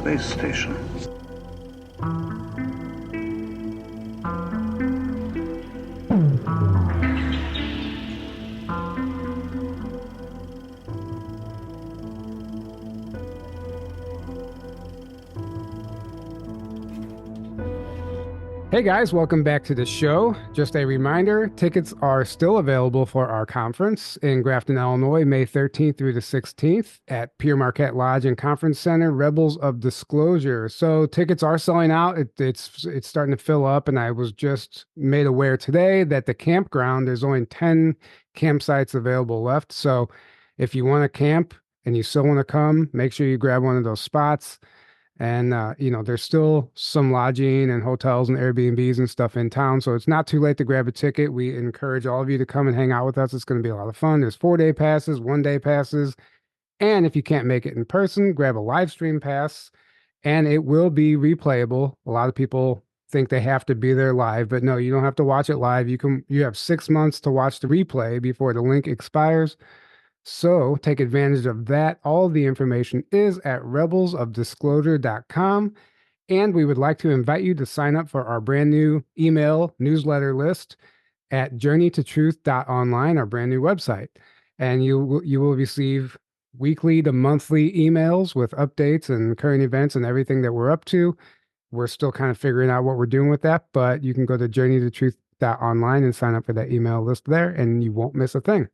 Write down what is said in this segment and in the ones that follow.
space station. Hey guys, welcome back to the show. Just a reminder, tickets are still available for our conference in Grafton, Illinois, May 13th through the 16th at Pier Marquette Lodge and Conference Center, Rebels of Disclosure. So tickets are selling out. It's starting to fill up, and I was just made aware today that the campground, there's only 10 campsites available left. So if you want to camp and you still want to come, make sure you grab one of those spots. And there's still some lodging and hotels and Airbnbs and stuff in town. So it's not too late to grab a ticket. We encourage all of you to come and hang out with us. It's going to be a lot of fun. There's 4-day passes, 1-day passes. And if you can't make it in person, grab a live stream pass and it will be replayable. A lot of people think they have to be there live, but no, you don't have to watch it live. You have 6 months to watch the replay before the link expires. So take advantage of that. All the information is at rebelsofdisclosure.com. And we would like to invite you to sign up for our brand new email newsletter list at journeytotruth.online, our brand new website. And you will receive weekly to monthly emails with updates and current events and everything that we're up to. We're still kind of figuring out what we're doing with that, but you can go to journeytotruth.online and sign up for that email list there, and you won't miss a thing.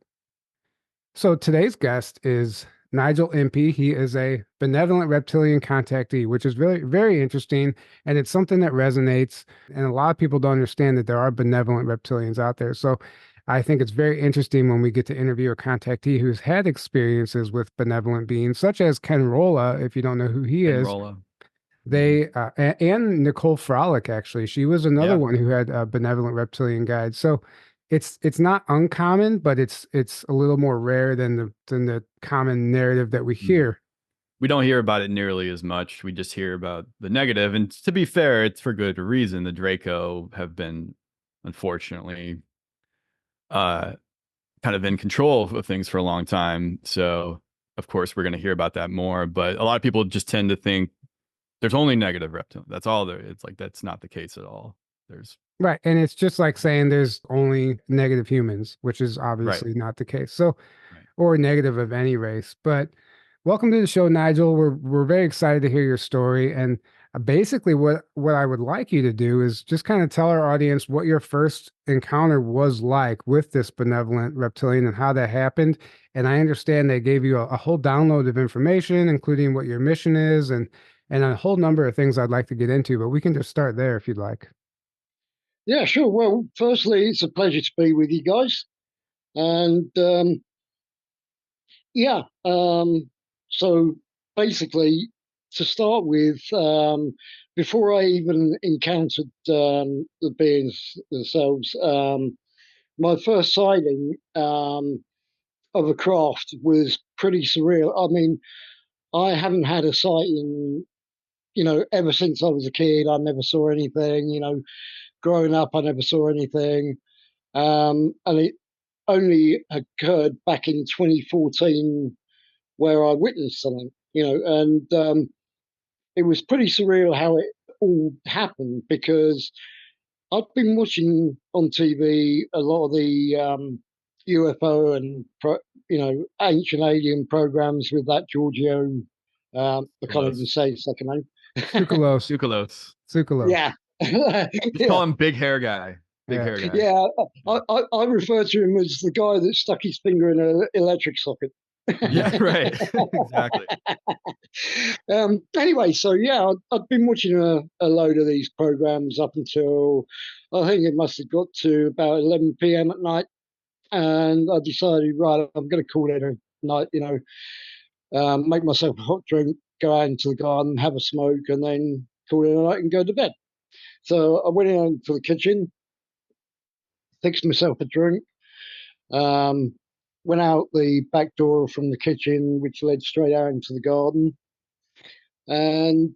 So today's guest is Nigel Impey. He is a benevolent reptilian contactee, which is very, very interesting. And it's something that resonates. And a lot of people don't understand that there are benevolent reptilians out there. So I think it's very interesting when we get to interview a contactee who's had experiences with benevolent beings, such as Ken Rolla, if you don't know who he is. Rolla. And Nicole Frolic, actually. She was another Yeah. one who had a benevolent reptilian guide. So it's not uncommon, but it's a little more rare than the common narrative that we hear. We don't hear about it nearly as much. We just hear about the negative. And to be fair, it's for good reason. The Draco have been, unfortunately, kind of in control of things for a long time. So, of course, we're going to hear about that more. But a lot of people just tend to think there's only negative reptilians. That's all there. It's like that's not the case at all. There's Right. And it's just like saying there's only negative humans, which is obviously not the case. So, or negative of any race. But welcome to the show, Nigel. We're very excited to hear your story. And basically what I would like you to do is just kind of tell our audience what your first encounter was like with this benevolent reptilian and how that happened. And I understand they gave you a whole download of information, including what your mission is and a whole number of things I'd like to get into, but we can just start there if you'd like. Yeah, sure. Well, firstly, it's a pleasure to be with you guys. And so basically, to start with, before I even encountered the beings themselves, my first sighting of a craft was pretty surreal. I mean, I haven't had a sighting, ever since I was a kid. I never saw anything, growing up, I never saw anything. And it only occurred back in 2014 where I witnessed something, and it was pretty surreal how it all happened because I'd been watching on TV a lot of the UFO and ancient alien programs with that Giorgio. I can't even say his second name. Tsoukalos. Yeah. You call him Big Hair Guy. Big Hair Guy. Yeah, I refer to him as the guy that stuck his finger in an electric socket. Yeah, right. Exactly. Anyway, so yeah, I'd been watching a load of these programs up until I think it must have got to about 11 p.m. at night, and I decided, right, I'm going to call it a night. Make myself a hot drink, go out into the garden, have a smoke, and then call it a night and go to bed. So I went into the kitchen, fixed myself a drink, went out the back door from the kitchen, which led straight out into the garden. And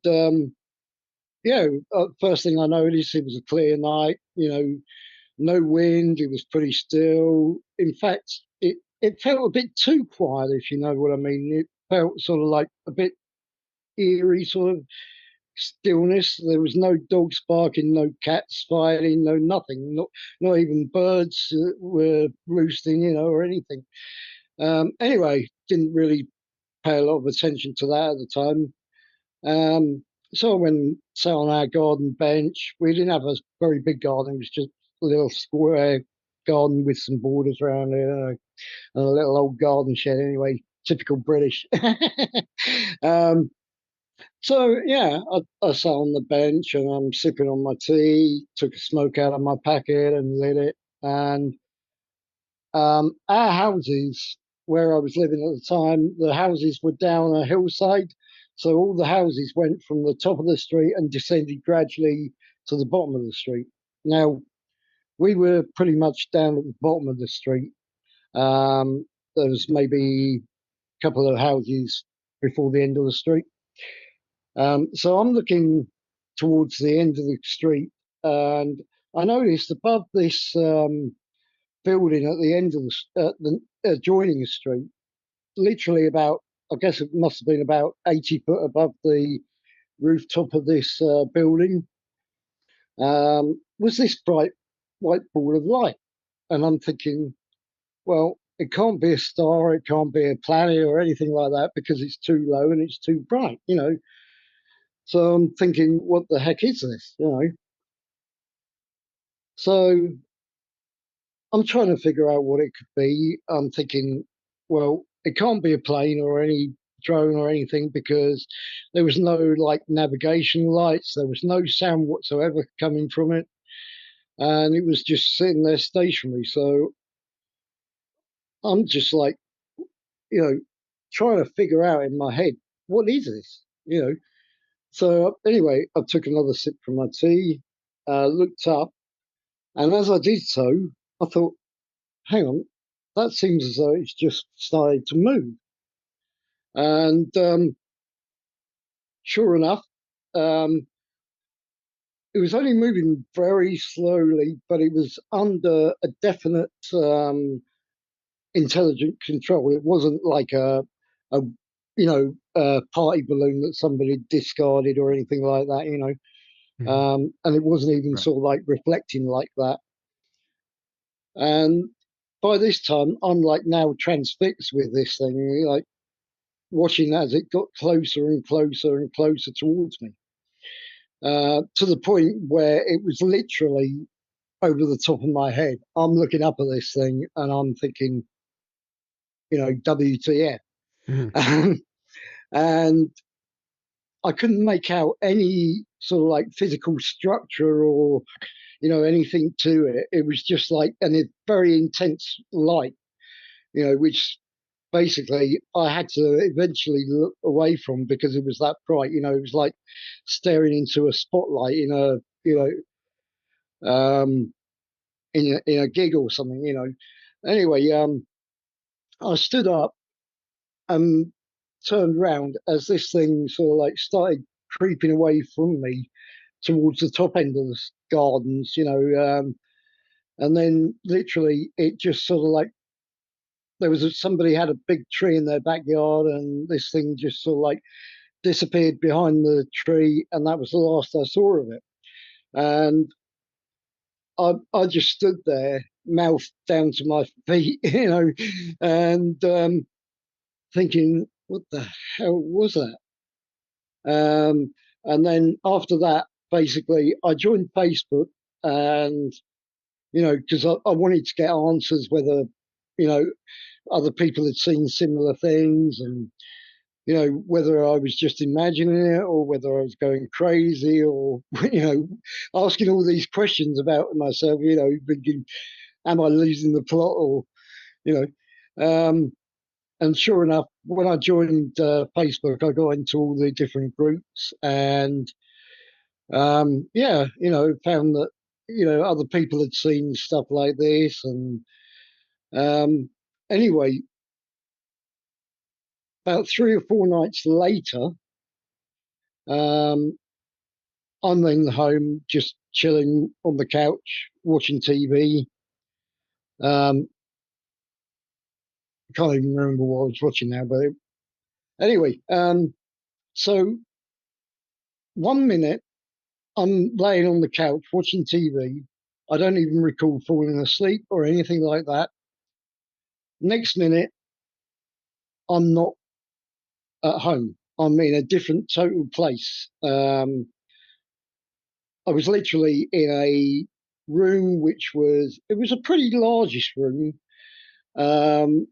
first thing I noticed, it was a clear night, no wind, it was pretty still. In fact, it felt a bit too quiet, if you know what I mean. It felt sort of like a bit eerie sort of stillness. There was no dogs barking, no cats fighting, no nothing. Not even birds were roosting, or anything. Anyway, didn't really pay a lot of attention to that at the time. So I went and sat on our garden bench. We didn't have a very big garden. It was just a little square garden with some borders around it, and a little old garden shed. Anyway, typical British. um, so yeah, I sat on the bench and I'm sipping on my tea. Took a smoke out of my packet and lit it. And our houses, where I was living at the time, the houses were down a hillside. So all the houses went from the top of the street and descended gradually to the bottom of the street. Now, we were pretty much down at the bottom of the street. There was maybe a couple of houses before the end of the street. So I'm looking towards the end of the street, and I noticed above this building at the end of the adjoining the street, literally about, I guess it must have been about 80 foot above the rooftop of this building, was this bright white ball of light. And I'm thinking, well, it can't be a star, it can't be a planet or anything like that because it's too low and it's too bright. So I'm thinking, what the heck is this? So I'm trying to figure out what it could be. I'm thinking, well, it can't be a plane or any drone or anything because there was no like navigation lights, there was no sound whatsoever coming from it, and it was just sitting there stationary. So I'm just like, trying to figure out in my head, what is this? So anyway, I took another sip from my tea, looked up, and as I did so, I thought, hang on, that seems as though it's just started to move. And sure enough, um, it was only moving very slowly, but it was under a definite intelligent control. It wasn't like a party balloon that somebody discarded or anything like that. And it wasn't even Right. sort of like reflecting like that. And by this time, I'm like now transfixed with this thing, like watching as it got closer and closer and closer towards me, to the point where it was literally over the top of my head. I'm looking up at this thing and I'm thinking, WTF. Mhm. And I couldn't make out any sort of like physical structure or, anything to it. It was just like a very intense light, which basically I had to eventually look away from because it was that bright. It was like staring into a spotlight in a, um, in a gig or something. Anyway, I stood up and turned round as this thing sort of like started creeping away from me towards the top end of the gardens. And then literally it just sort of like somebody had a big tree in their backyard, and this thing just sort of like disappeared behind the tree, and that was the last I saw of it. And I just stood there, mouth down to my feet, and thinking, what the hell was that? And then after that, basically, I joined Facebook, and because I wanted to get answers whether you know other people had seen similar things, and whether I was just imagining it or whether I was going crazy, or asking all these questions about myself, thinking, am I losing the plot, or you know. And sure enough, when I joined Facebook, I got into all the different groups, and yeah, found that other people had seen stuff like this, and um, anyway, about 3 or 4 nights later, um, I'm then home just chilling on the couch watching TV. I can't even remember what I was watching now, but anyway, So 1 minute I'm laying on the couch watching TV. I don't even recall falling asleep or anything like that. Next minute, I'm not at home. I'm in a different total place. I was literally in a room it was a pretty largish room, um,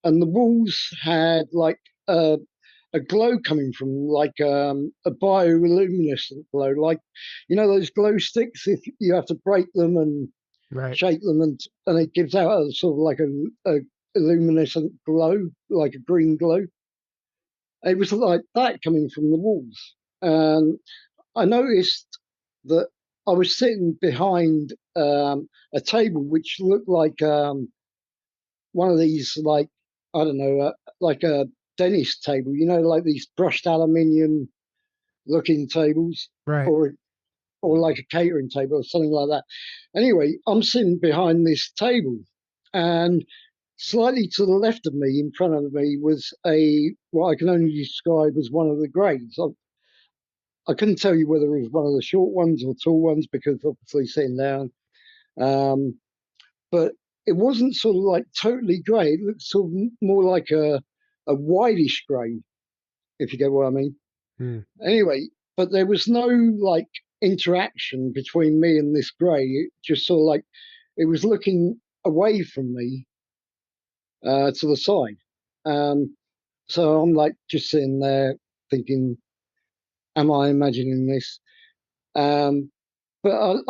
and the walls had like a glow coming from, like a bioluminescent glow, like those glow sticks. If you have to break them and Right. shake them, and it gives out a sort of like a luminescent glow, like a green glow. It was like that coming from the walls, and I noticed that I was sitting behind a table which looked like one of these, like, I don't know, like a dentist table, like these brushed aluminium looking tables, Right. or like a catering table or something like that. Anyway, I'm sitting behind this table, and slightly to the left of me, in front of me, was what I can only describe as one of the graves. I couldn't tell you whether it was one of the short ones or tall ones, because obviously sitting down. Um, but it wasn't sort of like totally grey. It looked sort of more like a whitish grey, if you get what I mean. Mm. Anyway, but there was no like interaction between me and this grey. It just sort of like it was looking away from me, to the side. So I'm like just sitting there thinking, am I imagining this? Um, but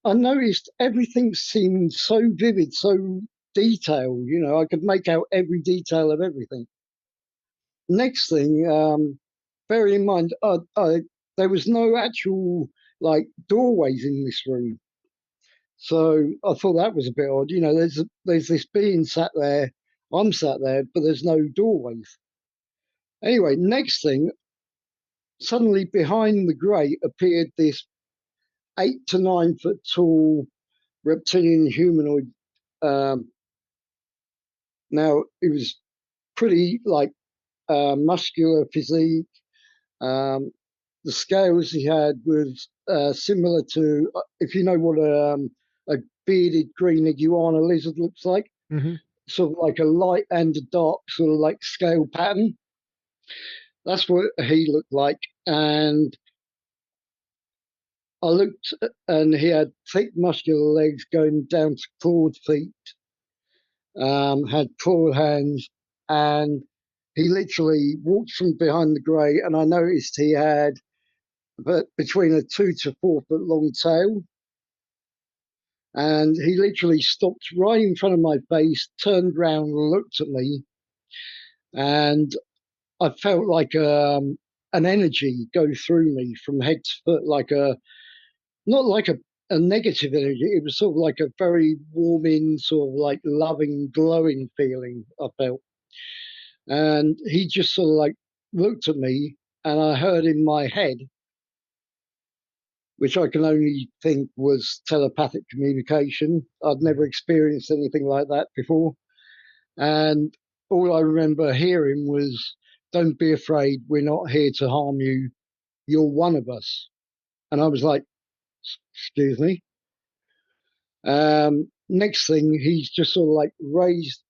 I noticed everything seemed so vivid, so detailed. I could make out every detail of everything. Next thing, bearing in mind, there was no actual like doorways in this room, so I thought that was a bit odd. There's this being sat there, I'm sat there, but there's no doorways. Anyway, next thing, suddenly behind the grate appeared this 8 to 9 foot tall reptilian humanoid. Now it was pretty like muscular physique. Um, the scales he had was similar to, if you know what a bearded green iguana lizard looks like, Hmm. sort of like a light and a dark sort of like scale pattern. That's what he looked like. And I looked, and he had thick muscular legs going down to clawed feet, had clawed hands, and he literally walked from behind the grey, and I noticed he had between a 2 to 4 foot long tail. And he literally stopped right in front of my face, turned round, and looked at me, and I felt like an energy go through me from head to foot, like not like a negative energy. It was sort of like a very warming, sort of like loving, glowing feeling I felt. And he just sort of like looked at me, and I heard in my head, which I can only think was telepathic communication. I'd never experienced anything like that before. And all I remember hearing was, "Don't be afraid, we're not here to harm you. You're one of us." And I was like, "Excuse me." Next thing, he's just sort of like raised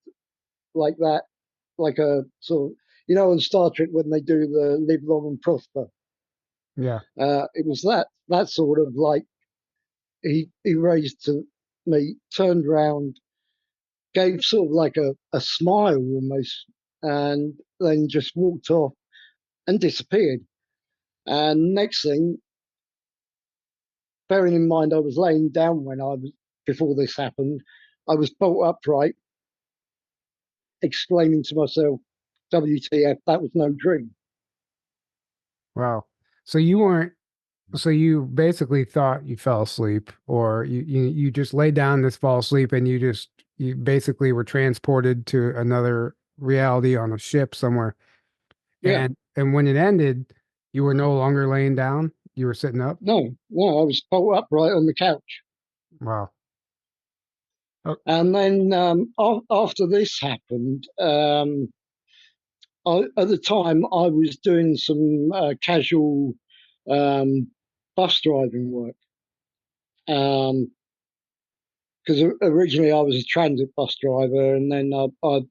like that, like a sort of, on Star Trek when they do the live long and prosper. Yeah. It was that sort of like, he raised to me, turned round, gave sort of like a smile almost, and then just walked off and disappeared. And next thing, bearing in mind I was laying down before this happened, I was bolt upright, exclaiming to myself, "WTF, that was no dream." Wow. So you weren't, so you basically thought you fell asleep, or you just laid down this fall asleep, and you basically were transported to another reality on a ship somewhere. Yeah, And when it ended, you were no longer laying down, you were sitting up. no, I was bolt upright on the couch. Wow. Oh, And then after this happened, at the time I was doing some casual um, bus driving work. Because originally I was a transit bus driver, and then I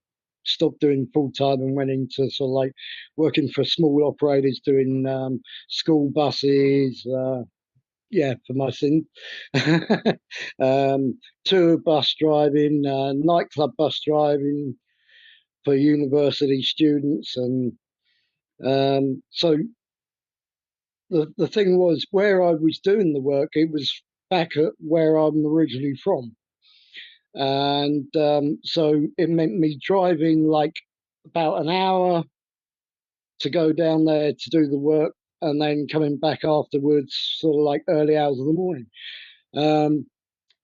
stopped doing full time and went into sort of like working for small operators doing school buses. Yeah, for my sin. Tour bus driving, nightclub bus driving for university students, and so the thing was where I was doing the work, it was back at where I'm originally from. And so it meant me driving like about an hour to go down there to do the work, and then coming back afterwards, sort of like early hours of the morning. Um,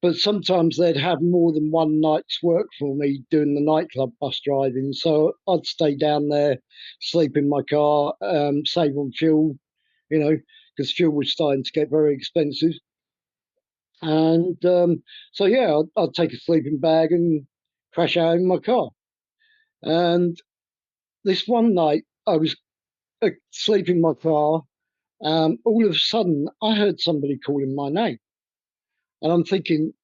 but sometimes they'd have more than one night's work for me doing the nightclub bus driving. So I'd stay down there, sleep in my car, save on fuel, because fuel was starting to get very expensive. And so, yeah, I'd take a sleeping bag and crash out in my car. And this one night, I was asleep in my car. All of a sudden, I heard somebody calling my name. And I'm thinking,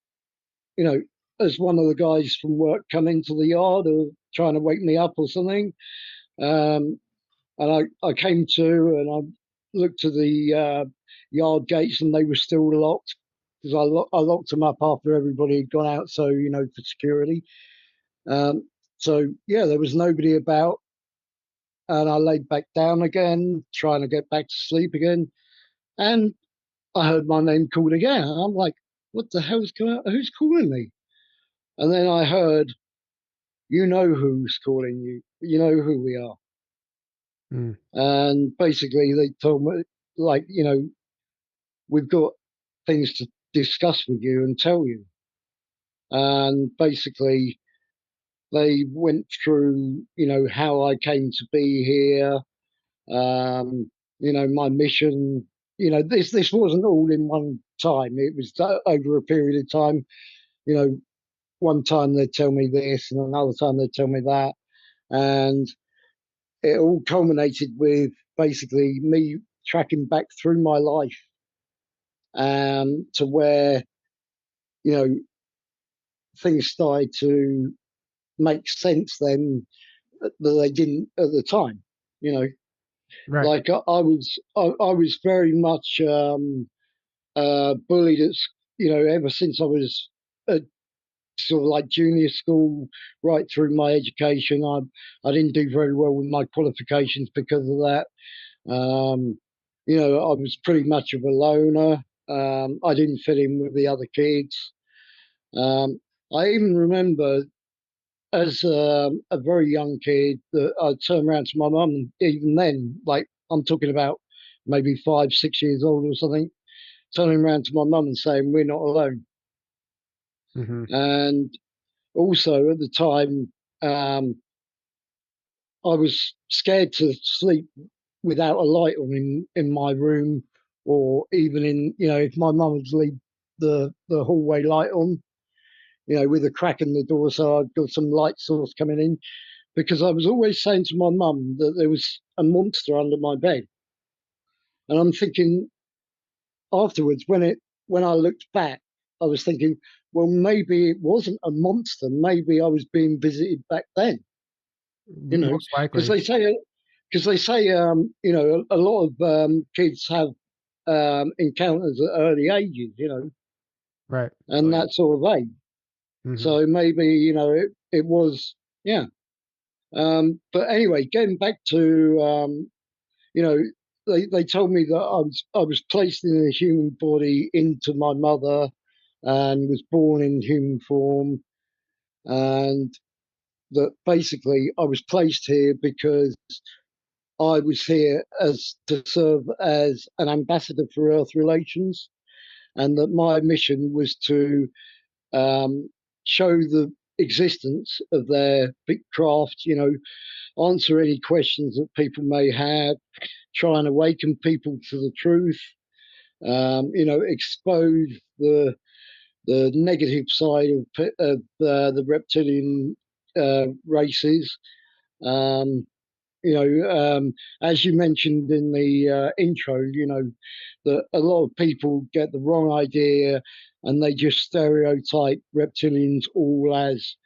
you know, as one of the guys from work come into the yard or trying to wake me up or something. Um, and I came to and I looked to the yard gates, and they were still locked because I locked them up after everybody had gone out. So, for security. So, yeah, there was nobody about. And I laid back down again, trying to get back to sleep again. And I heard my name called again. And I'm like, what the hell's going on? Who's calling me? And then I heard, you know who's calling you. You know who we are. Mm. And basically, they told me, like, we've got things to discuss with you and tell you. And basically, they went through, how I came to be here, my mission. This wasn't all in one time. It was over a period of time. You know, one time they'd tell me this, and another time they'd tell me that, and it all culminated with basically me tracking back through my life, to where you know things started to make sense then that they didn't at the time. You know, Right. like I was very much bullied at, ever since I was at sort of like junior school, right through my education. I didn't do very well with my qualifications because of that. Um, I was pretty much of a loner. I didn't fit in with the other kids. Um, I even remember as a very young kid that I'd turn around to my mum, and even then, like I'm talking about maybe 5, 6 years old or something, turning around to my mum and saying, "We're not alone." Mm-hmm. And also at the time, I was scared to sleep without a light on in my room, or even in, if my mum would leave the hallway light on, with a crack in the door, so I've got some light source coming in, because I was always saying to my mum that there was a monster under my bed. And I'm thinking afterwards, when I looked back, I was thinking, well, maybe it wasn't a monster. Maybe I was being visited back then. Most Because likely. they say, a lot of kids have encounters at early ages, Right. and that sort of age. Mm-hmm. So maybe, it was, yeah. But anyway, getting back to, you know, they told me that I was placed in a human body into my mother, and was born in human form, and that basically I was placed here because I was here as to serve as an ambassador for Earth relations, and that my mission was to um, show the existence of their big craft. Answer any questions that people may have, try and awaken people to the truth. Expose the negative side of the reptilian races. Um, as you mentioned in the intro, that a lot of people get the wrong idea and they just stereotype reptilians all as,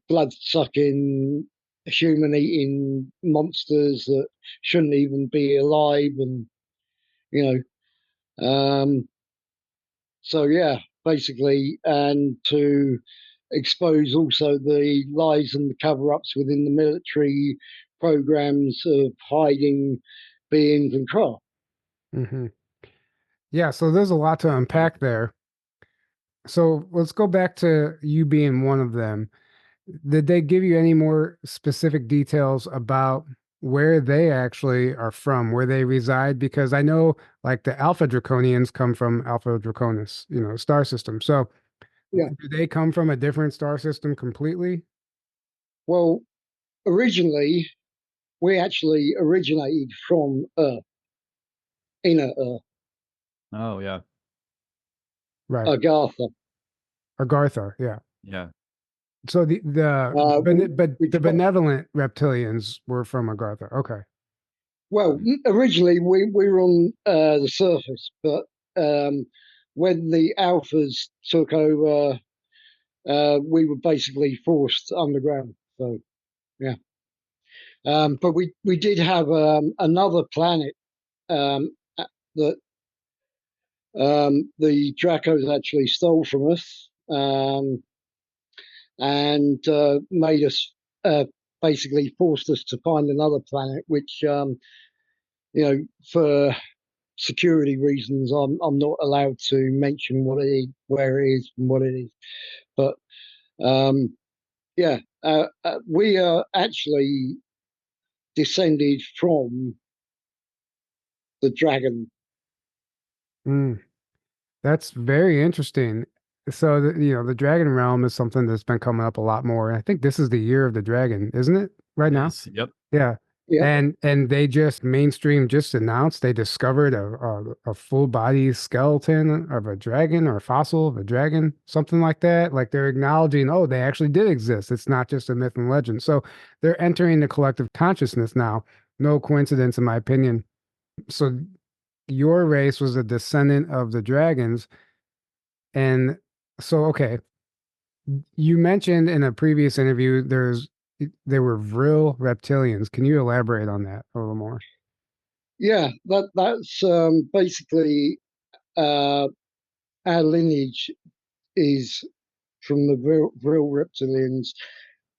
blood sucking, human eating monsters that shouldn't even be alive. And, you um, so, yeah, basically, and to expose also the lies and the cover ups within the military programs of hiding beings and craft. Hmm. Yeah, so there's a lot to unpack there. So let's go back to you being one of them. Did they give you any more specific details about where they actually are from, where they reside? Because I know like the Alpha Draconians come from Alpha Draconis, star system. So Yeah. do they come from a different star system completely? Well, originally, we actually originated from Earth, inner Earth, Oh yeah, Right. Agartha. Agartha, yeah. yeah, So We, but we the benevolent reptilians were from Agartha. Okay. Well, originally we were on the surface, but when the alphas took over, we were basically forced underground. So yeah, but we did have another planet that the Dracos actually stole from us, and made us basically forced us to find another planet, which for security reasons, I'm not allowed to mention where it is, and what it is. But um, yeah, we are actually descended from the dragon. Mm, that's very interesting. So the dragon realm is something that's been coming up a lot more. I think this is the year of the dragon, isn't it? Right it now? is. Yep. Yeah. Yeah, And they just mainstream just announced they discovered a full body skeleton of a dragon or a fossil of a dragon, something like that. Like they're acknowledging, oh, they actually did exist. It's not just a myth and legend. So they're entering the collective consciousness now. No coincidence, in my opinion. So your race was a descendant of the dragons. And so, okay, you mentioned in a previous interview there were vril reptilians. Can you elaborate on that a little more? yeah. That's basically uh, our lineage is from the real reptilians,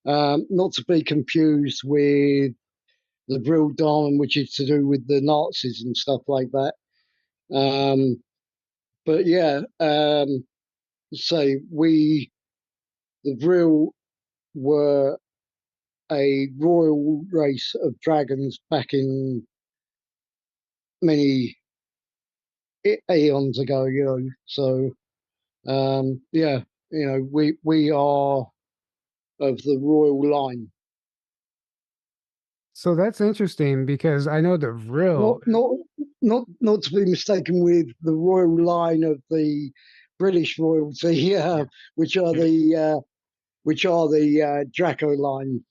not to be confused with the real Dawn, which is to do with the Nazis and stuff like that. But yeah, so the Vril were a royal race of dragons back in many aeons ago, So yeah, we are of the royal line. So that's interesting because I know the Not vril, not not to be mistaken with the royal line of the British royalty, Yeah. which are the Draco line.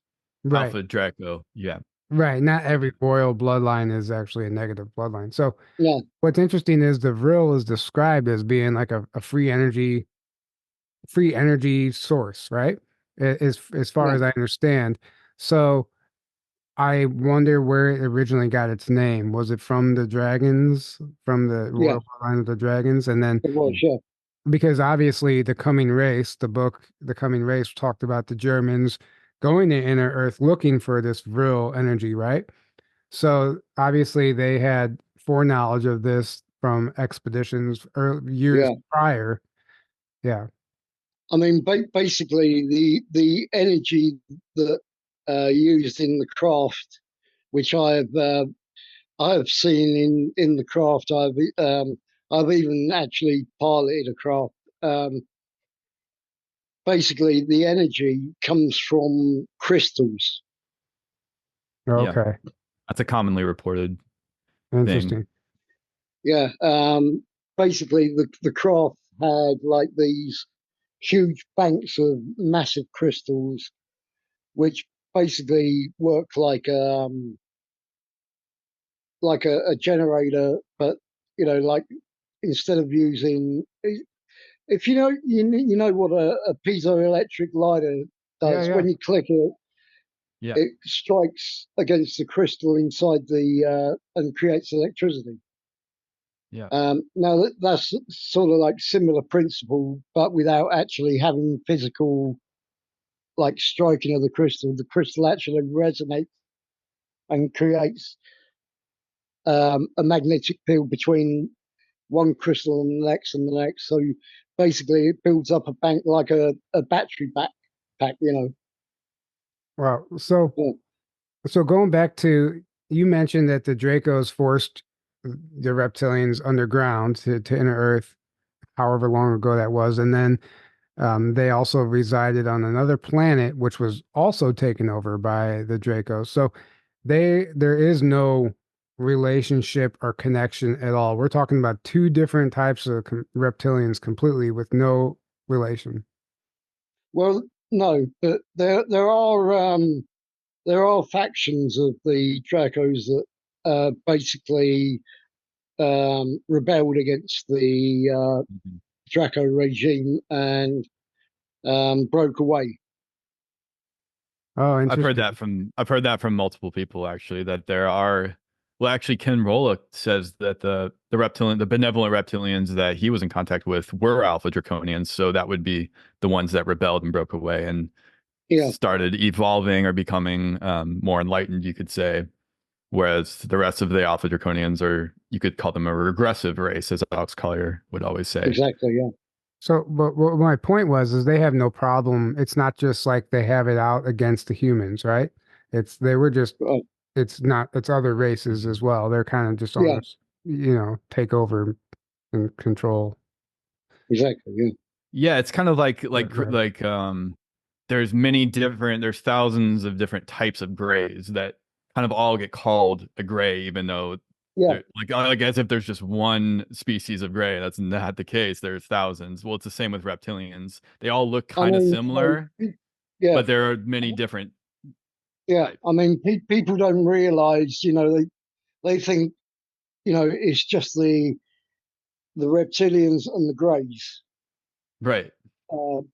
right, Alpha Draco. Yeah. right. Not every royal bloodline is actually a negative bloodline. So Yeah, what's interesting is the vril is described as being like a free energy source, right? As far yeah, as I understand. So I wonder where it originally got its name. Was it from the dragons, from the yeah. royal line of the dragons? And then It was, yeah, because obviously the coming race, the book, the coming race talked about the Germans going to inner Earth looking for this real energy, right? So obviously they had foreknowledge of this from expeditions years yeah. prior. Yeah. I mean, basically, the energy that used in the craft, which I have seen in the craft. I've even actually piloted a craft. Basically, the energy comes from crystals. Yeah. Okay. That's a commonly reported thing. Interesting. Yeah. Basically, the craft had like these huge banks of massive crystals, which basically work like a generator, but like instead of using, if you know what a piezoelectric lighter Yeah, does, yeah. when you click it, Yeah. it strikes against the crystal inside and creates electricity. Yeah. Now that's sort of like similar principle, but without actually having physical like striking of the crystal. The crystal actually resonates and creates a magnetic field between one crystal and the next. So basically, it builds up a bank like a battery backpack. Wow. So Yeah. so going back to, you mentioned that the Dracos forced the reptilians underground to enter Earth, however long ago that was, and then they also resided on another planet, which was also taken over by the Dracos. So there is no relationship or connection at all. We're talking about two different types of reptilians completely with no relation. Well, no, but there are factions of the Dracos that basically rebelled against the Mhm. Draco regime and broke away. Oh, I've heard interesting. that from multiple people actually that there are well actually Ken Rolla says that the benevolent reptilians that he was in contact with were alpha draconians, so that would be the ones that rebelled and broke away and Yeah, started evolving or becoming more enlightened, you could say. Whereas the rest of the alpha draconians are, you could call them a regressive race, as Alex Collier would always say. exactly. Yeah, So, but what my point was is they have no problem. It's not just like they have it out against the humans, right? It's they were just right. it's not it's other races Mhm. as well. They're kind of just Yeah, almost, take over and control. exactly. Yeah, Yeah, it's kind of like Right. there's thousands of different types of grays that kind of all get called a gray, even though yeah. they're like as if there's just one species of gray. That's not the case. There's thousands. Well, it's the same with reptilians. They all look I kind of mean, similar, yeah, but there are many different yeah. types. I mean, people don't realize, they think, it's just the reptilians and the greys. Right.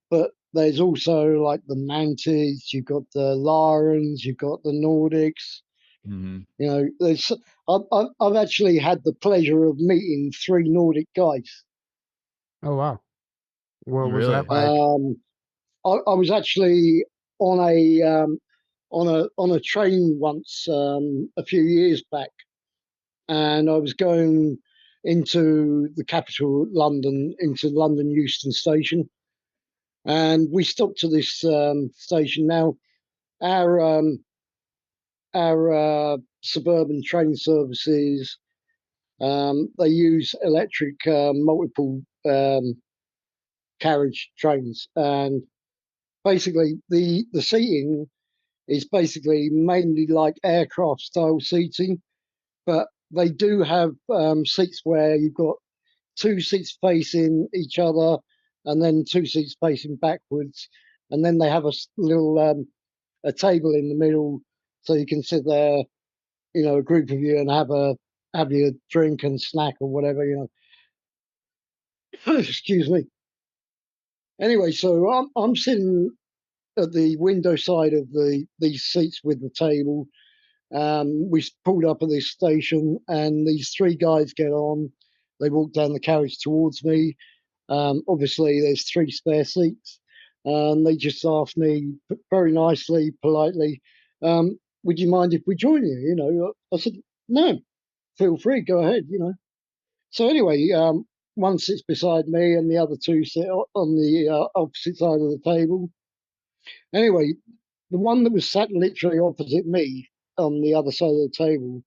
But there's also like the mantids, you've got the Larans, you've got the Nordics. Hmm. There's I've actually had the pleasure of meeting three Nordic guys. Oh wow. What was that Really? like? I was actually on a train once a few years back, and I was going into the capital, London, into London Euston Station, and we stopped to this station. Now, our suburban train services, they use electric multiple carriage trains, and basically the seating is basically mainly like aircraft style seating, but they do have seats where you've got two seats facing each other and then two seats facing backwards, and then they have a little a table in the middle so you can sit there, a group of you, and have your drink and snack or whatever, excuse me. Anyway, so I'm sitting at the window side of these seats with the table. We pulled up at this station, and these three guys get on. They walk down the carriage towards me. Obviously, there's three spare seats, and they just asked me very nicely, politely, "Would you mind if we join you?" I said, "No, feel free, go ahead." So anyway, one sits beside me, and the other two sit on the opposite side of the table. Anyway, the one that was sat literally opposite me on the other side of the table,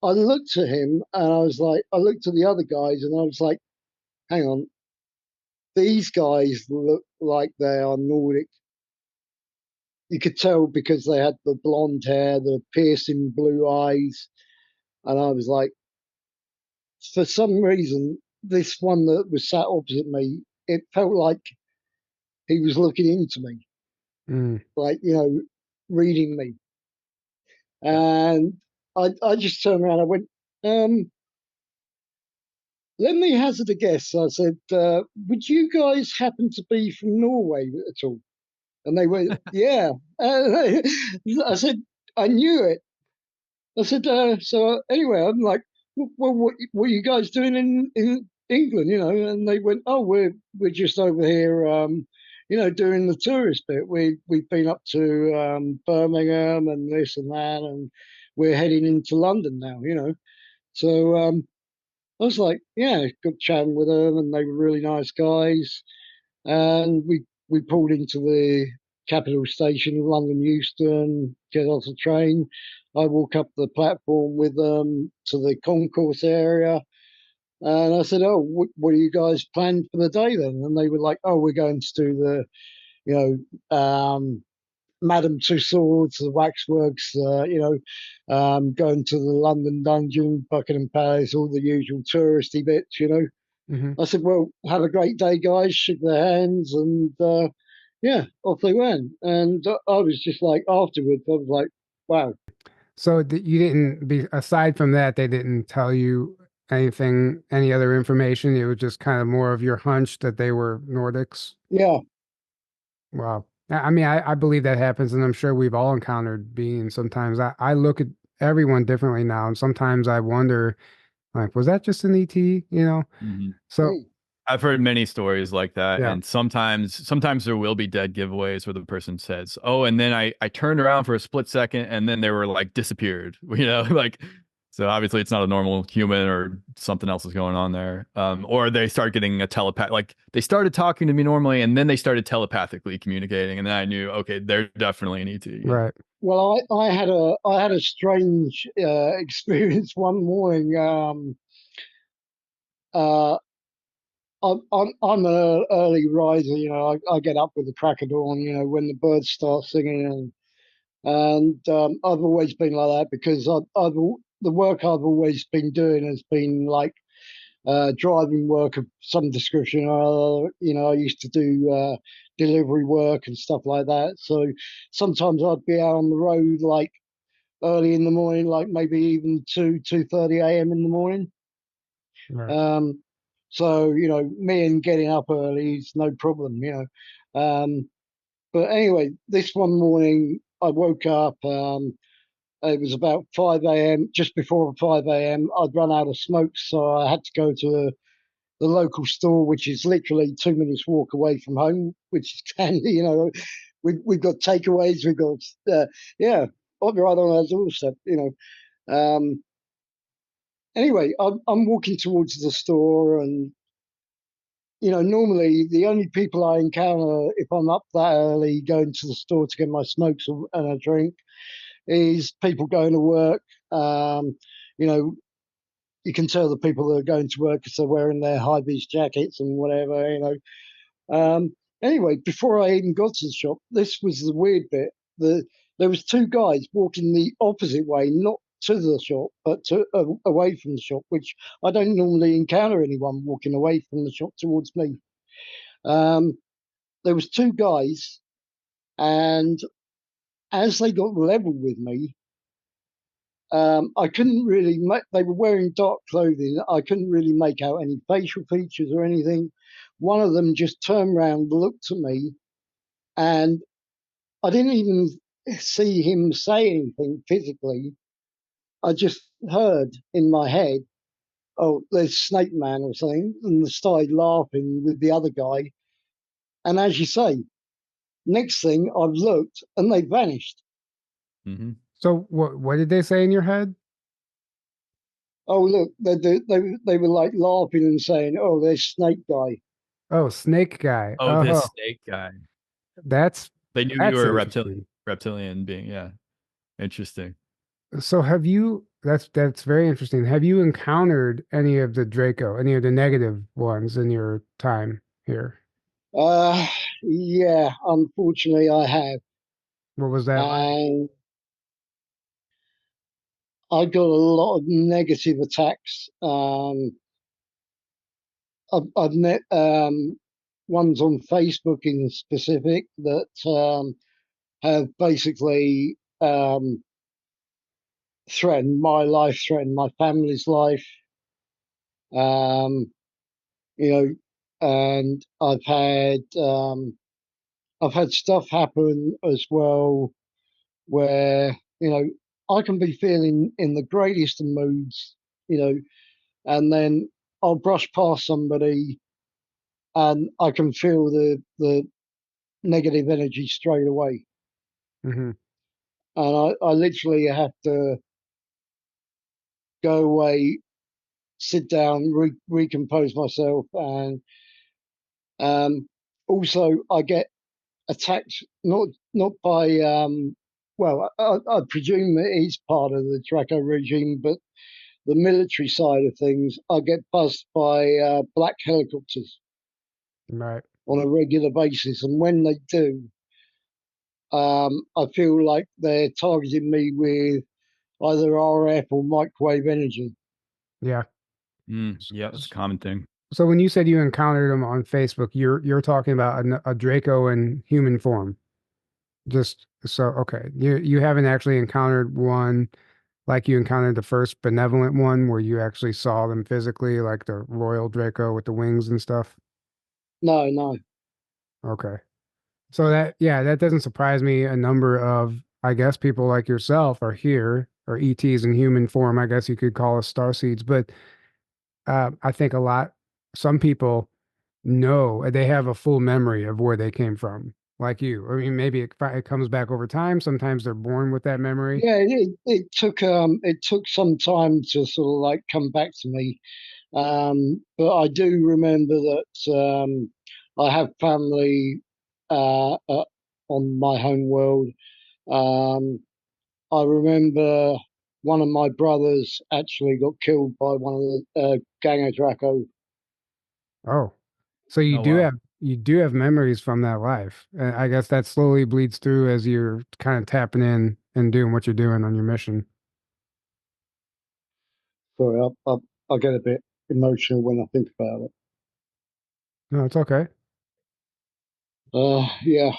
I looked at him and I looked at the other guys and I was like, hang on, these guys look like they are Nordic. You could tell because they had the blonde hair, the piercing blue eyes. And I was like, for some reason, this one that was sat opposite me, it felt like he was looking into me. Mm. Like, reading me. And I just turned around. I went, let me hazard a guess. I said, would you guys happen to be from Norway at all? And they went, yeah. I said, I knew it. I said, so anyway, I'm like, well, what are you guys doing in England? You know, and they went, oh, we're just over here, you know, doing the tourist bit. We've been up to Birmingham and this and that, and we're heading into London now. You know, so I was like, yeah, good chatting with them, and they were really nice guys. And we pulled into the capital station, London Euston, get off the train. I walk up the platform with them to the concourse area. And I said, oh, what are you guys planned for the day then? And they were like, oh, we're going to do the, you know, Madame Tussauds, the waxworks, you know, going to the London Dungeon, Buckingham Palace, all the usual touristy bits, you know. Mm-hmm. I said, well, have a great day, guys. Shook their hands, and yeah, off they went. And I was just like, afterwards, I was like, wow. So you didn't be aside from that, they didn't tell you anything, any other information. It was just kind of more of your hunch that they were Nordics. Yeah, Wow. I mean, I believe that happens, and I'm sure we've all encountered beings. Sometimes I look at everyone differently now, and sometimes I wonder, like, was that just an ET? You know? Mhm. So I've heard many stories like that, yeah, and sometimes there will be dead giveaways where the person says, "Oh," and then I turned around for a split second, and then they were like disappeared. You know, like so obviously it's not a normal human or something else is going on there. Or they start getting a telepath, like they started talking to me normally, and then they started telepathically communicating, and then I knew, okay, they're definitely an ET. You know? right. well, I had a strange experience one morning. Uh, I'm an early riser, you know. I get up with the crack of dawn, you know, when the birds start singing, and I've always been like that because the work I've always been doing has been like driving work of some description. You know, I used to do delivery work and stuff like that. So sometimes I'd be out on the road like early in the morning, like maybe even 2:30 a.m. in the morning. Right. Um, so you know, me and getting up early is no problem. You know, but anyway, this one morning I woke up. It was about 5 a.m. Just before 5 a.m., I'd run out of smoke, so I had to go to the local store, which is literally 2 minutes walk away from home, which is handy. You know, we've got takeaways, we've got yeah, right on our doorstep. You know, anyway, I'm walking towards the store, and you know, normally the only people I encounter if I'm up that early going to the store to get my smokes and a drink is people going to work. You know, you can tell the people that are going to work because they're wearing their high vis jackets and whatever. You know. Anyway, before I even got to the shop, this was the weird bit. There was two guys walking the opposite way, not to the shop, but away from the shop, which I don't normally encounter anyone walking away from the shop towards me. Um, there was two guys, and as they got level with me, I couldn't really make, they were wearing dark clothing. I couldn't really make out any facial features or anything. One of them just turned around, looked at me, and I didn't even see him say anything physically. I just heard in my head, oh, there's Snake Man or something, and started laughing with the other guy. And as you say, next thing I've looked and they vanished. Mm-hmm. So what did they say in your head? Oh, look, they were like laughing and saying, oh, there's Snake Guy. Oh, snake guy. Oh, this Oh, snake guy. that's They knew you that's were a interesting. reptilian being. Yeah, interesting. So have you, that's very interesting. Have you encountered any of the Draco, any of the negative ones in your time here? Uh, yeah, unfortunately I have. What was that like? And I got a lot of negative attacks. I've met ones on Facebook in specific that have basically threatened my life, threatened my family's life. Um, you know, and I've had stuff happen as well where I can be feeling in the greatest of moods, you know, and then I'll brush past somebody and I can feel the negative energy straight away, Hmm. and I literally have to go away, sit down, recompose myself, and um, also I get attacked not by well, I presume it is part of the Draco regime, but the military side of things, I get buzzed by black helicopters Right. on a regular basis, and when they do, I feel like they're targeting me with either RF or microwave energy. Yeah. Yeah, that's a common thing. So when you said you encountered them on Facebook, you're talking about a Draco in human form. Just so okay, you haven't actually encountered one like you encountered the first Benevolent one where you actually saw them physically, like the Royal Draco with the wings and stuff. No, no. Okay. So that, yeah, that doesn't surprise me. A number of, I guess, people like yourself are here, or ETs in human form. I guess you could call us star seeds, but I think some people know they have a full memory of where they came from, like you. I mean, maybe it comes back over time. Sometimes they're born with that memory. Yeah, it took some time to sort of like come back to me. But I do remember that I have family on my home world. Um, I remember one of my brothers actually got killed by one of the gang of Draco. Oh, so Oh wow. you do have memories from that life. And I guess that slowly bleeds through as you're kind of tapping in and doing what you're doing on your mission. Sorry, I get a bit emotional when I think about it. No, it's okay. Yeah,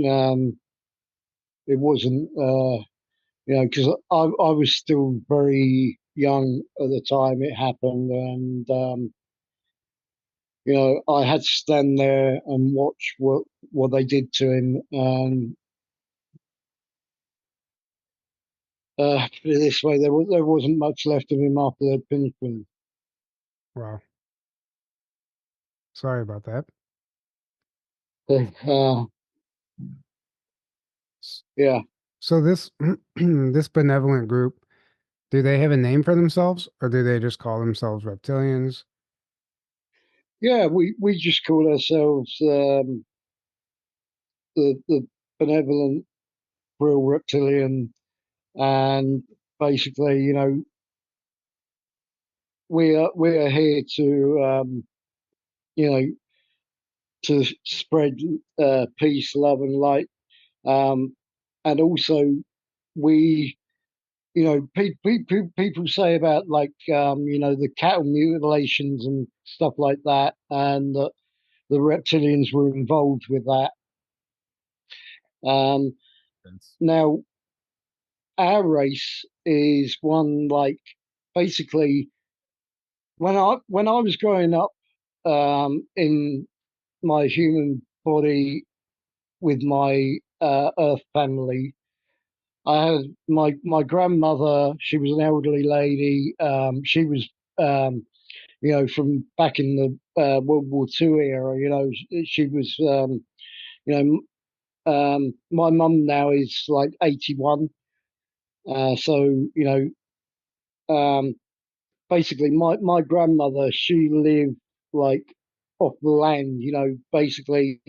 um, it wasn't, because I was still very young at the time it happened, and I had to stand there and watch what they did to him. And put it this way, there wasn't much left of him after they'd finished with him. Wow. Sorry about that. S- Yeah, So this this benevolent group, do they have a name for themselves or do they just call themselves reptilians? yeah, we just call ourselves the benevolent real reptilian, and basically, we are here to you know to spread peace, love, and light. Um, and also, we, people say about like, the cattle mutilations and stuff like that, and the reptilians were involved with that. Um, Sense. Now, our race is one like basically when I was growing up in my human body with my Earth family. I had my grandmother. She was an elderly lady. She was from back in the World War II era. She was you my mum now is like 81. So um, basically my grandmother, she lived like off the land. Basically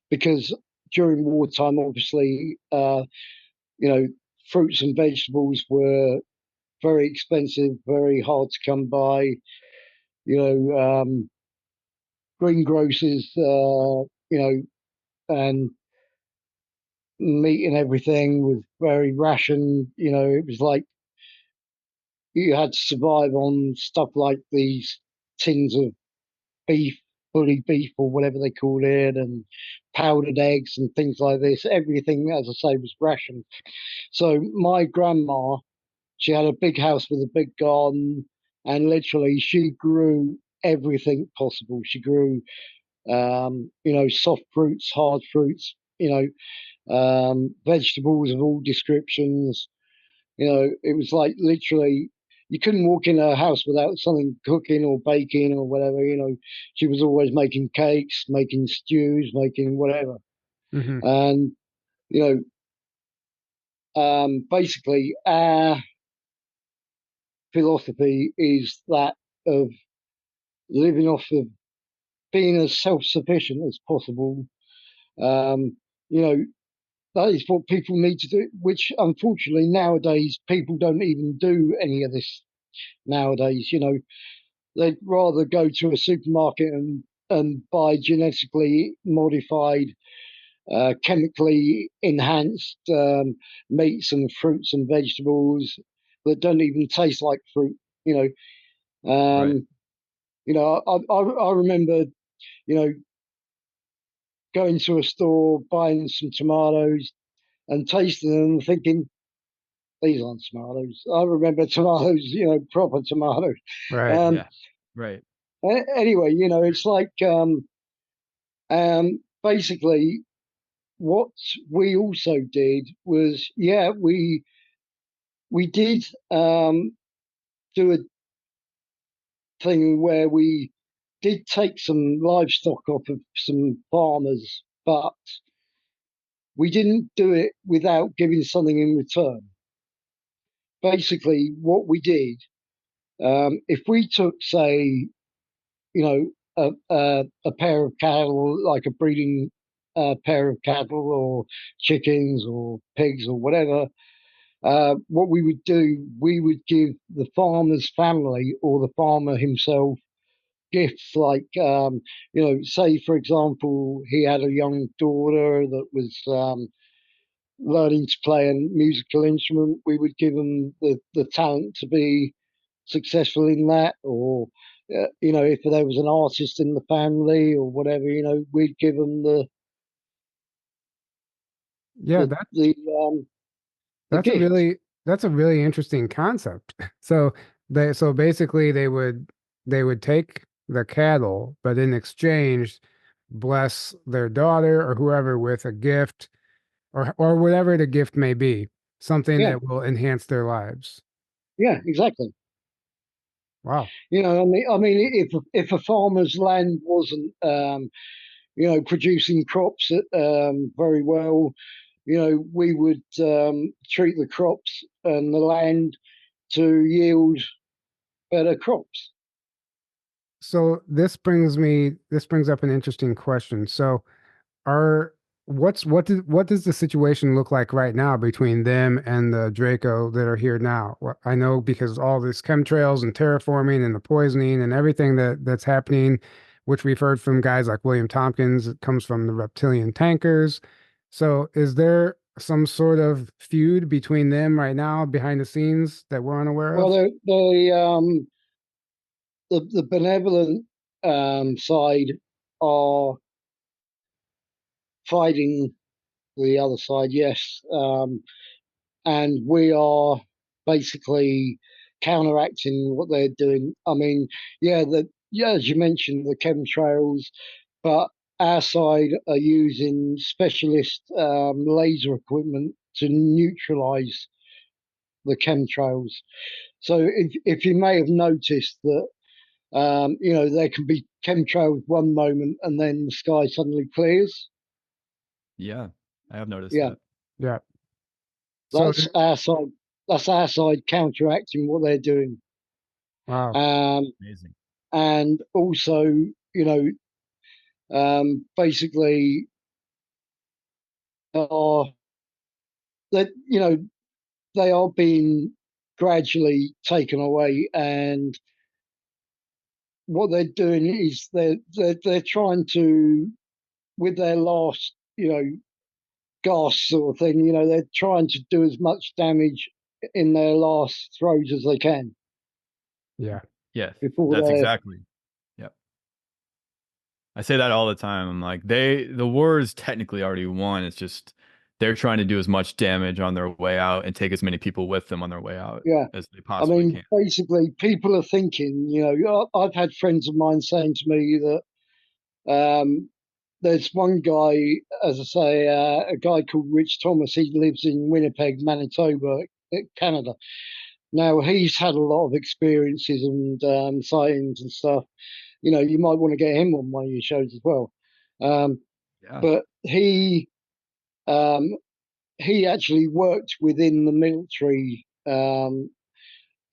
because during wartime, obviously, you know, fruits and vegetables were very expensive, very hard to come by. Greengrocers, and meat and everything was very rationed. It was like you had to survive on stuff like these tins of beef. bully beef or whatever they call it, and powdered eggs and things like this. Everything, as I say, was rationed. So my grandma, she had a big house with a big garden, and literally she grew everything possible. She grew, soft fruits, hard fruits, vegetables of all descriptions. It was like literally you couldn't walk in her house without something cooking or baking or whatever. She was always making cakes, making stews, making whatever. Hmm. And you basically our philosophy is that of living off of being as self-sufficient as possible. Um, you know, that is what people need to do, which unfortunately nowadays people don't even do any of this nowadays. They'd rather go to a supermarket and buy genetically modified, chemically enhanced meats and fruits and vegetables that don't even taste like fruit. Right. Um, I remember, you know, going to a store, buying some tomatoes and tasting them and thinking, these aren't tomatoes. I remember tomatoes, proper tomatoes. Right. Um, Yeah. Right. anyway, it's like basically what we also did was, yeah, we did do a thing where we did take some livestock off of some farmers, but we didn't do it without giving something in return. Basically, what we did, if we took, say, a pair of cattle, like a breeding pair of cattle or chickens or pigs or whatever, what we would do, we would give the farmer's family or the farmer himself gifts like, say, for example, he had a young daughter that was learning to play a musical instrument. We would give them the talent to be successful in that, or if there was an artist in the family or whatever, we'd give them Yeah, the the um, the that's a gift. really that's a really interesting concept. So basically they would take the cattle, but in exchange bless their daughter or whoever with a gift or whatever the gift may be, something Yeah, that will enhance their lives. yeah, exactly. Wow. I mean, if a farmer's land wasn't, producing crops very well, we would treat the crops and the land to yield better crops. So this brings up an interesting question. So are what does the situation look like right now between them and the Draco that are here now? I know because all this chemtrails and terraforming and the poisoning and everything that's happening, which we've heard from guys like William Tompkins, it comes from the reptilian tankers. So is there some sort of feud between them right now behind the scenes that we're unaware Well, of? the benevolent side are fighting the other side, yes, and we are basically counteracting what they're doing. I mean, yeah, as you mentioned, the chemtrails, but our side are using specialist laser equipment to neutralize the chemtrails. So if you may have noticed that, there can be chemtrails one moment and then the sky suddenly clears. Yeah. I have noticed Yeah, that. Yeah. So that's our side. That's our side counteracting what they're doing. wow. Um, Amazing. and also, basically, are that they are being gradually taken away, and what they're doing is they're trying to, with their last gas sort of thing, they're trying to do as much damage in their last throes as they can Yeah. Yes. before That's they're exactly. Yep. I say that all the time. I'm like, the war is technically already won. It's just they're trying to do as much damage on their way out and take as many people with them on their way out Yeah. as they I possibly mean, can. basically, people are thinking, I've had friends of mine saying to me that there's one guy, as I say, a guy called Rich Thomas. He lives in Winnipeg, Manitoba, Canada. Now, he's had a lot of experiences and sightings and stuff. You might want to get him on one of your shows as well. Um, Yeah. but um, he actually worked within the military.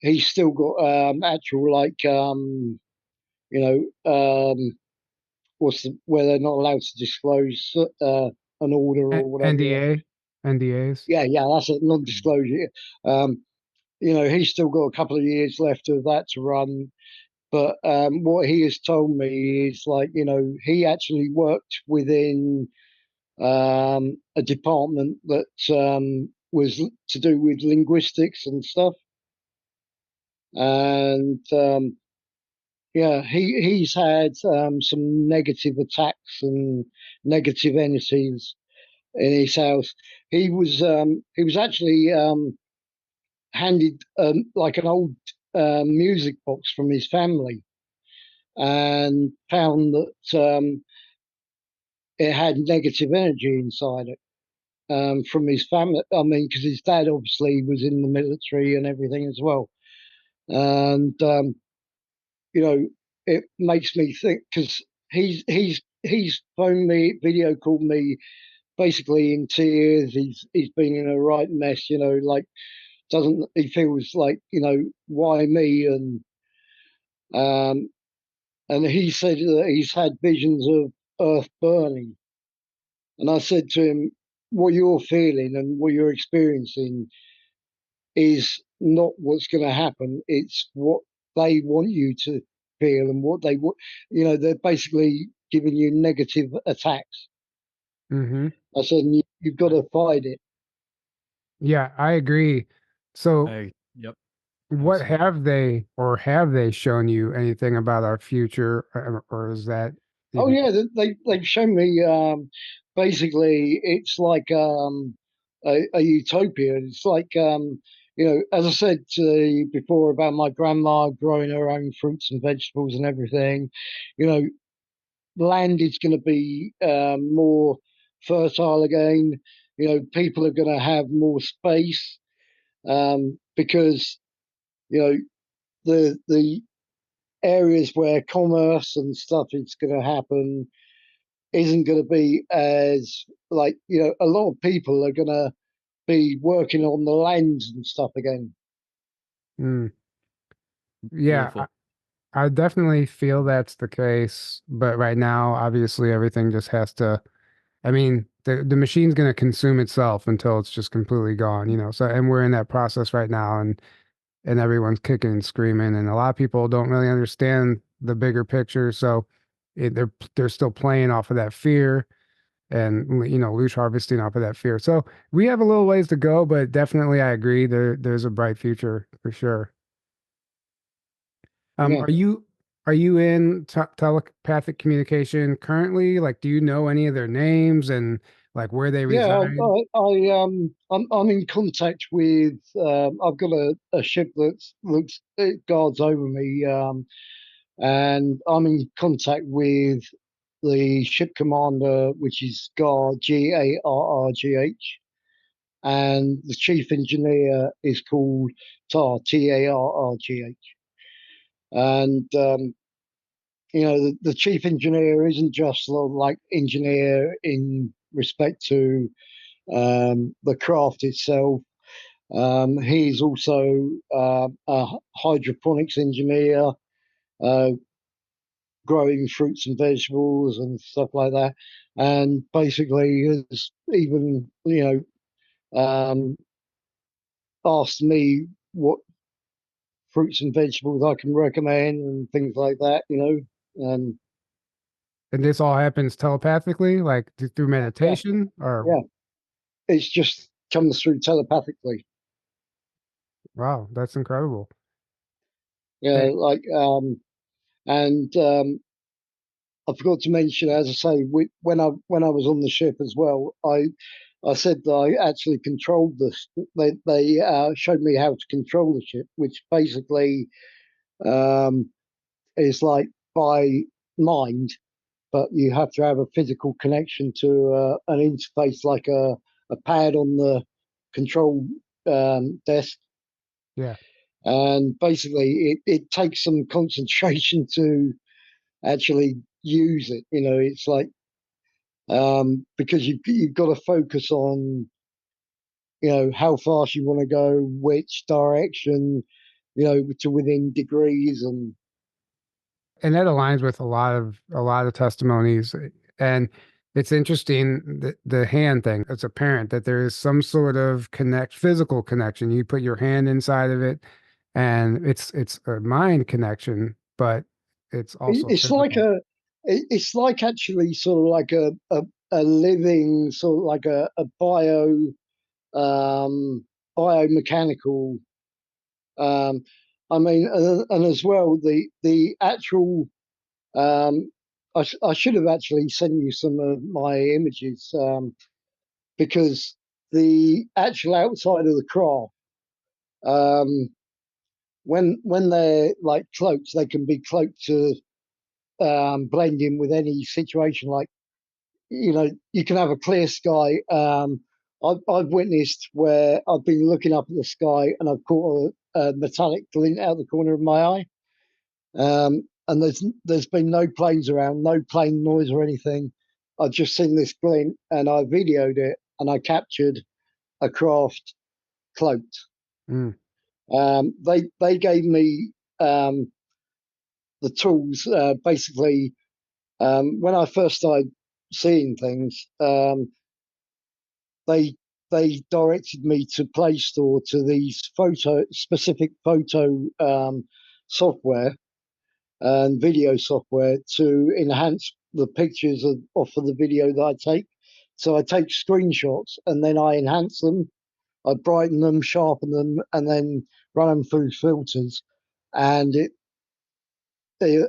He's still got actual you know where they're not allowed to disclose an order or whatever. NDA, NDAs. Yeah, yeah, that's a non-disclosure. Um, he's still got a couple of years left of that to run. But what he has told me is he actually worked within a department that was to do with linguistics and stuff. And yeah, he's had some negative attacks and negative entities in his house. He was actually handed like an old music box from his family, and found that it had negative energy inside it from his family. I mean, because his dad obviously was in the military and everything as well. And you know, it makes me think, because he's phoned me, video called me, basically in tears. He's been in a right mess. Like, doesn't he feels like, why me? Um, and he said that he's had visions of Earth burning. And I said to him, what you're feeling and what you're experiencing is not what's going to happen. It's what they want you to feel, and what they want. They're basically giving you negative attacks. Mm-hmm. I said, you've got to fight it. Yeah, I agree. So, Yep, what absolutely. have they shown you anything about our future, or is that Oh even? yeah, they've shown me. Basically, it's like a utopia. It's like as I said to you before about my grandma growing her own fruits and vegetables and everything. You know, land is going to be more fertile again. People are going to have more space, because you know the areas where commerce and stuff is going to happen isn't going to be as, like, a lot of people are going to be working on the lands and stuff again. Mm, yeah, Beautiful. I definitely feel that's the case, but right now, obviously, everything just has to. I mean, the machine's going to consume itself until it's just completely gone, So, and we're in that process right now, and everyone's kicking and screaming, and a lot of people don't really understand the bigger picture, so they're still playing off of that fear, and loot harvesting off of that fear. So we have a little ways to go, but definitely I agree there's a bright future for sure. Yeah. Are you in telepathic communication currently? Like, do you know any of their names and like where they Yeah, reside? I'm in contact with. I've got a ship that looks it guards over me, and I'm in contact with the ship commander, which is Guard, Garrgh, and the chief engineer is called Tarrgh. And the chief engineer isn't just like engineer in respect to the craft itself. He's also a hydroponics engineer, uh, growing fruits and vegetables and stuff like that. And basically, has even asked me what fruits and vegetables I can recommend and things like that. And And this all happens telepathically, like through yeah, meditation, or yeah, it's just comes through telepathically. wow, that's incredible. Yeah, And like and I forgot to mention, as I say, when I was on the ship as well, I said that I actually controlled this. They showed me how to control the ship, which basically um, is like by mind, but you have to have a physical connection to an interface like a pad on the control desk. Yeah. And basically, it takes some concentration to actually use it. It's like because you've got to focus on how fast you want to go, which direction, to within degrees. And that aligns with a lot of testimonies. And it's interesting the hand thing. It's apparent that there is some sort of physical connection. You put your hand inside of it, and it's a mind connection, but it's also It's like physical. it's like actually sort of like a living sort of like a um, biomechanical. Um, I mean, and as well the actual. I should have actually sent you some of my images because the actual outside of the craft, um, when they're like cloaked, they can be cloaked to blend in with any situation. Like you can have a clear sky. I've witnessed where I've been looking up at the sky and I've caught a metallic glint out the corner of my eye. And there's been no planes around, no plane noise or anything. I've just seen this glint and I videoed it and I captured a craft cloaked. Mm, They gave me the tools basically when I first started seeing things. They they directed me to Play Store to these specific photo software and video software to enhance the pictures of the video that I take. So I take screenshots and then I enhance them, I brighten them, sharpen them, and then run them through filters, and it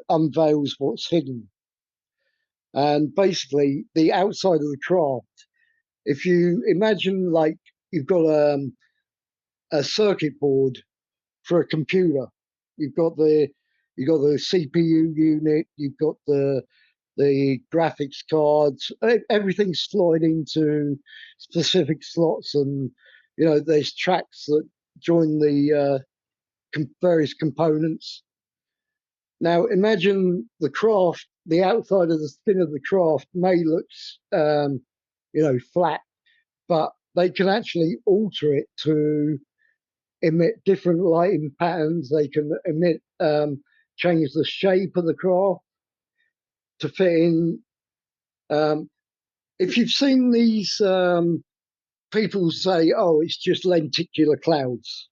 unveils what's hidden. And basically, the outside of the craft. If you imagine like you've got a circuit board for a computer, you've got the CPU unit, you've got the graphics cards, everything's slotted into specific slots, and there's tracks that join the various components. Now imagine the craft, the outside of the skin of the craft may look flat, but they can actually alter it to emit different lighting patterns. They can change the shape of the craft to fit in. Um, if you've seen these, people say, "Oh, it's just lenticular clouds."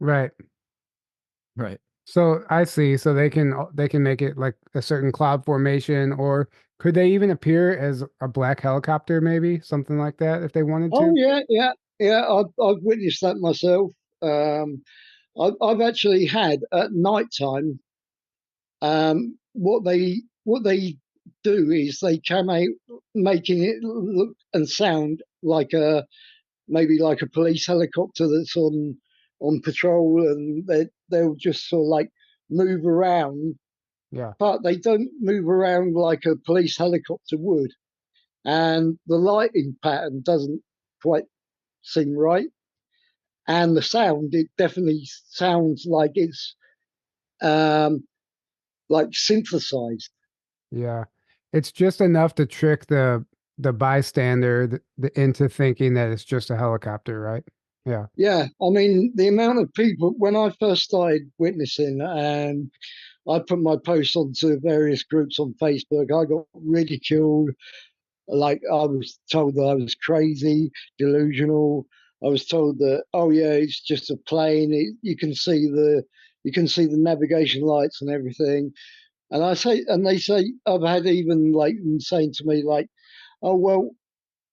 right. Right. So I see. So they can make it like a certain cloud formation, or could they even appear as a black helicopter, maybe something like that, if they wanted Oh to? yeah, yeah, yeah. I've witnessed that myself. I've actually had at night time. What they do is they come out making it look and sound like maybe like a police helicopter that's on patrol, and they'll just sort of like move around, Yeah. but they don't move around like a police helicopter would, and the lighting pattern doesn't quite seem right, and the sound, it definitely sounds like it's um, like synthesized. Yeah. It's just enough to trick the bystander into thinking that it's just a helicopter, right? Yeah. Yeah, I mean, the amount of people, when I first started witnessing, and I put my posts onto various groups on Facebook, I got ridiculed. Like, I was told that I was crazy, delusional. I was told that, oh yeah, it's just a plane. You can see the navigation lights and everything. And they say, I've had even like them saying to me like, oh well,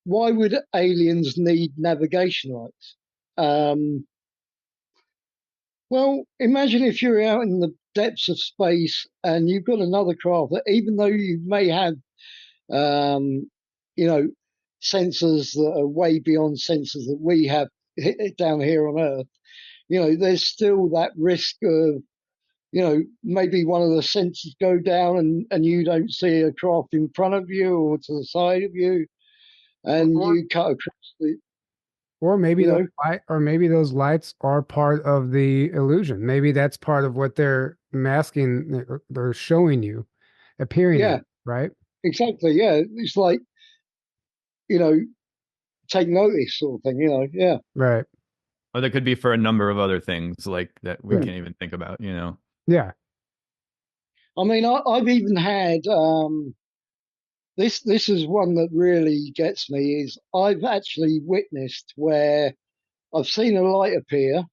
why would aliens need navigation lights? Um, Well, imagine if you're out in the depths of space and you've got another craft that, even though you may have, um, you know, sensors that are way beyond sensors that we have down here on Earth, there's still that risk of, maybe one of the sensors go down and you don't see a craft in front of you or to the side of you, and Or you cut across the, or maybe you those know, maybe those lights are part of the illusion. Maybe that's part of what they're masking, they're showing you, appearing yeah, in, right? exactly, yeah. It's like, you know, take notice sort of thing, yeah. Right. Or that could be for a number of other things like that we Yeah. can't even think about, you know. Yeah. I mean, I've even had this is one that really gets me, is I've actually witnessed where I've seen a light appear,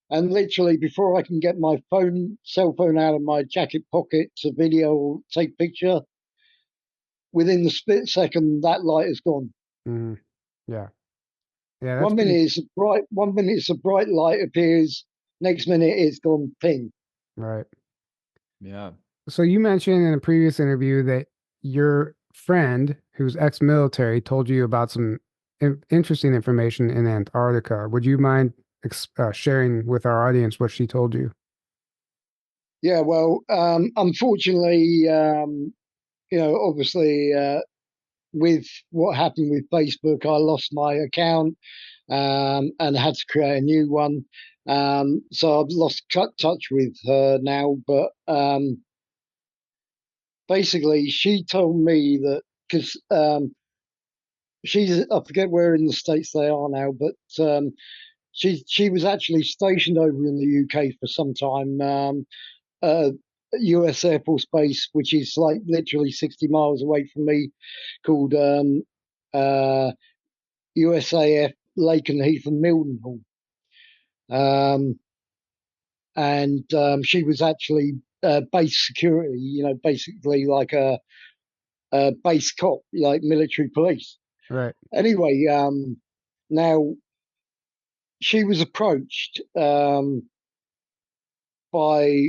and literally before I can get my cell phone out of my jacket pocket to video or take picture, within the split second that light is gone. Mhm. Yeah. Yeah, that's One minute pretty it's a bright, 1 minute it's a bright light appears, next minute it's gone ping. right. Yeah. So you mentioned in a previous interview that your friend who's ex-military told you about some interesting information in Antarctica. Would you mind sharing with our audience what she told you? Yeah, well, unfortunately, obviously, with what happened with Facebook, I lost my account, and had to create a new one. So I've lost touch with her now. But basically, she told me that, because I forget where in the States they are now, but she was actually stationed over in the UK for some time. Uh, US Air Force Base, which is like literally 60 miles away from me, called uh, USAF Lakenheath and Mildenhall. Um, and she was actually base security, basically like a base cop, like military police. Right. Anyway, now she was approached by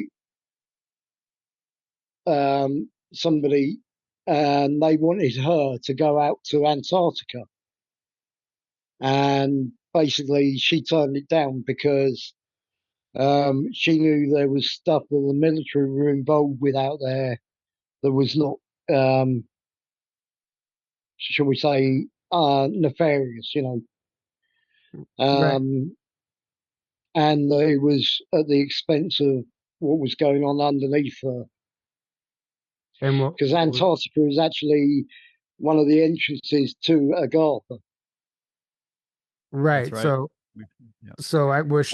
somebody, and they wanted her to go out to Antarctica. And basically, she turned it down because she knew there was stuff that the military were involved with out there that was not, um, shall we say, nefarious, Right. um, and it was at the expense of what was going on underneath her. And Because Antarctica is actually one of the entrances to Agartha. That's right. right. So Yeah.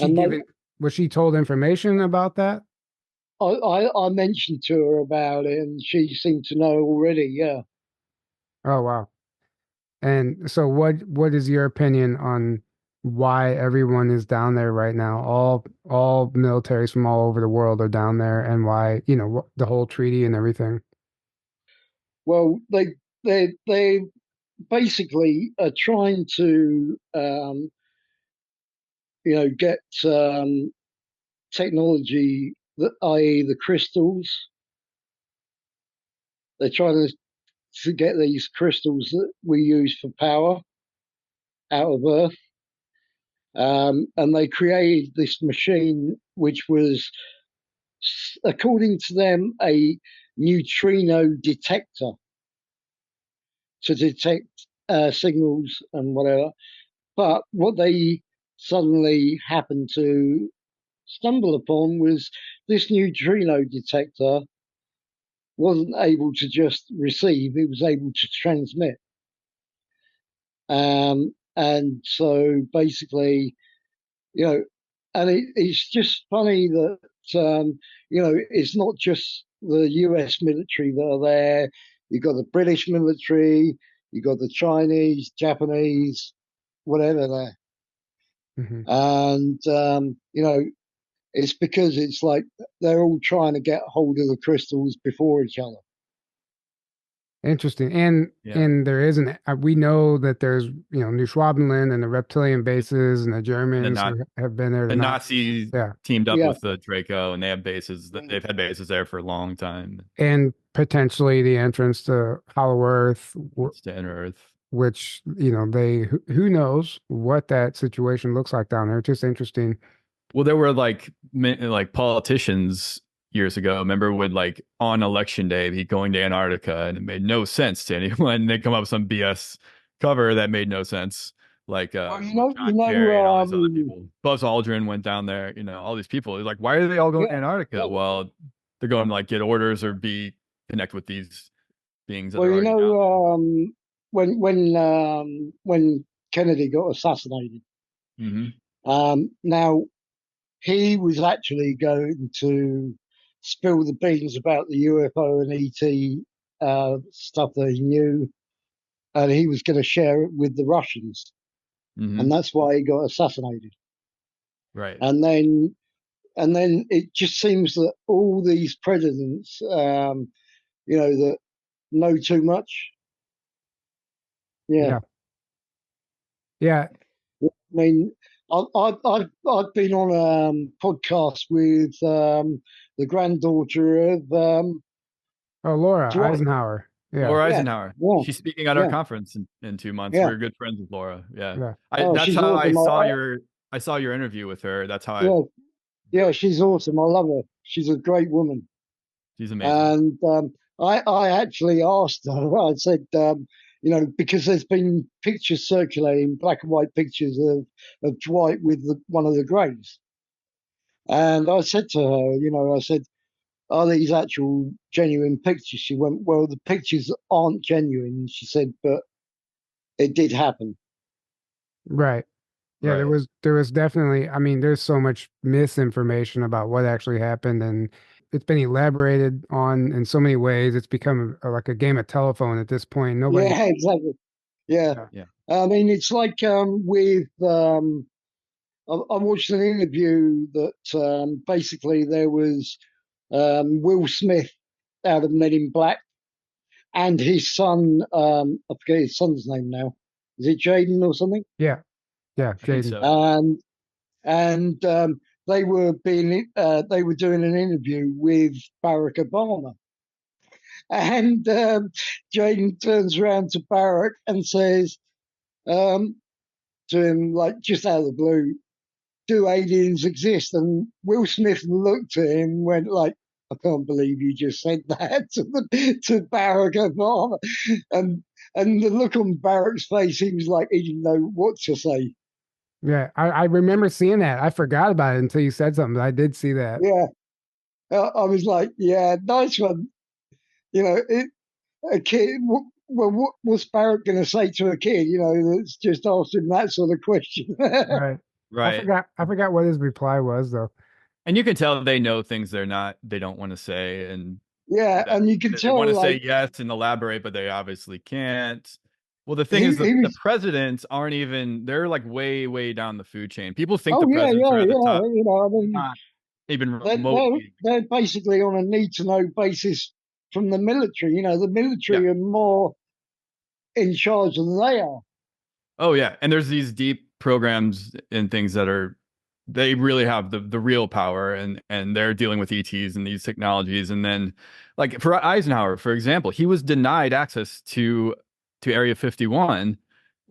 And was she told information about that? I mentioned to her about it, and she seemed to know already. Yeah. Oh, wow. And so what is your opinion on why everyone is down there right now? All militaries from all over the world are down there, and why, the whole treaty and everything. Well, they basically are trying to get technology, that, i.e., the crystals. They're trying to get these crystals that we use for power out of Earth. And they created this machine, which was, according to them, a neutrino detector to detect signals and whatever. But what they suddenly happened to stumble upon was this neutrino detector wasn't able to just receive, it was able to transmit. And so basically, you know, and it's just funny that, it's not just the US military that are there. You've got the British military, you've got the Chinese, Japanese, whatever there. Hmm. And, it's because it's like they're all trying to get hold of the crystals before each other. Interesting. And Yeah. and there isn't we know that there's, New Schwabenland and the reptilian bases and the And Germans who have been there, the Nazis yeah. teamed up Yeah. with the Draco, and they have bases that they've had bases there for a long time. And potentially the entrance to Hollow Earth, It's to Inner Earth. which, who knows what that situation looks like down there. It's just interesting. Well, there were like politicians years ago. Remember when like on election day be going to Antarctica and it made no sense to anyone. They come up with some BS cover that made no sense. Like Well, John Kerry and all these other people. Buzz Aldrin went down there. All these people. Like, why are they all going to yeah, Antarctica? Well, they're going to like get orders or connect with these beings that well, are already down. when Kennedy got assassinated, now he was actually going to spill the beans about the UFO and ET stuff that he knew, and he was going to share it with the Russians, and that's why he got assassinated. Right. And then it just seems that all these presidents, that know too much. Yeah. Yeah. I mean, I've been on a podcast with the granddaughter of Oh, Laura Dwight. Eisenhower. Yeah. Laura Yeah, Eisenhower. yeah, She's speaking at our conference in 2 months. yeah. We're good friends with Laura. Yeah. Yeah. Oh, That's she's how I awesome. saw your interview with her. That's how Yeah, she's awesome. I love her. She's a great woman. she's amazing. And I actually asked her. I said, because there's been pictures circulating, black and white pictures of Dwight with one of the graves. And I said to her, I said, are these actual genuine pictures? She went, well, the pictures aren't genuine. She said, but it did happen. Right. Yeah, Right. there was definitely, I mean, there's so much misinformation about what actually happened, and it's been elaborated on in so many ways. It's become like a game of telephone at this point. Nobody, Yeah, exactly. Yeah. yeah, Yeah. I mean, it's like with I watched an interview that basically there was Will Smith out of Men in Black and his son. I forget his son's name now. Is it Jaden or something? yeah, I think Jaden. so. And they were doing an interview with Barack Obama, and Jaden turns around to Barack and says to him, like just out of the blue, do aliens exist? And Will Smith looked at him and went like, I can't believe you just said that to Barack Obama. And the look on Barack's face, he was like he didn't know what to say. Yeah, I remember seeing that. I forgot about it until you said something. I did see that. Yeah. I was like, yeah, nice one. A kid, well, what's Barack going to say to a kid, that's just asked him that sort of question? Right. Right. I forgot what his reply was though. And you can tell they know things they don't want to say, and Yeah, and you can they tell, want to say like, yes and elaborate, but they obviously can't. Well, the thing he, is, he the was, presidents aren't even, they're like way, way down the food chain. People think the oh, yeah, presidents are yeah, at the yeah. top, I mean, not even they're, remotely. they're basically on a need to know basis from the military. The Yeah. military are more in charge than they are. Oh yeah, and there's these deep programs and things that they really have the real power, and they're dealing with ETs and these technologies. And then like for Eisenhower, for example, he was denied access to Area 51,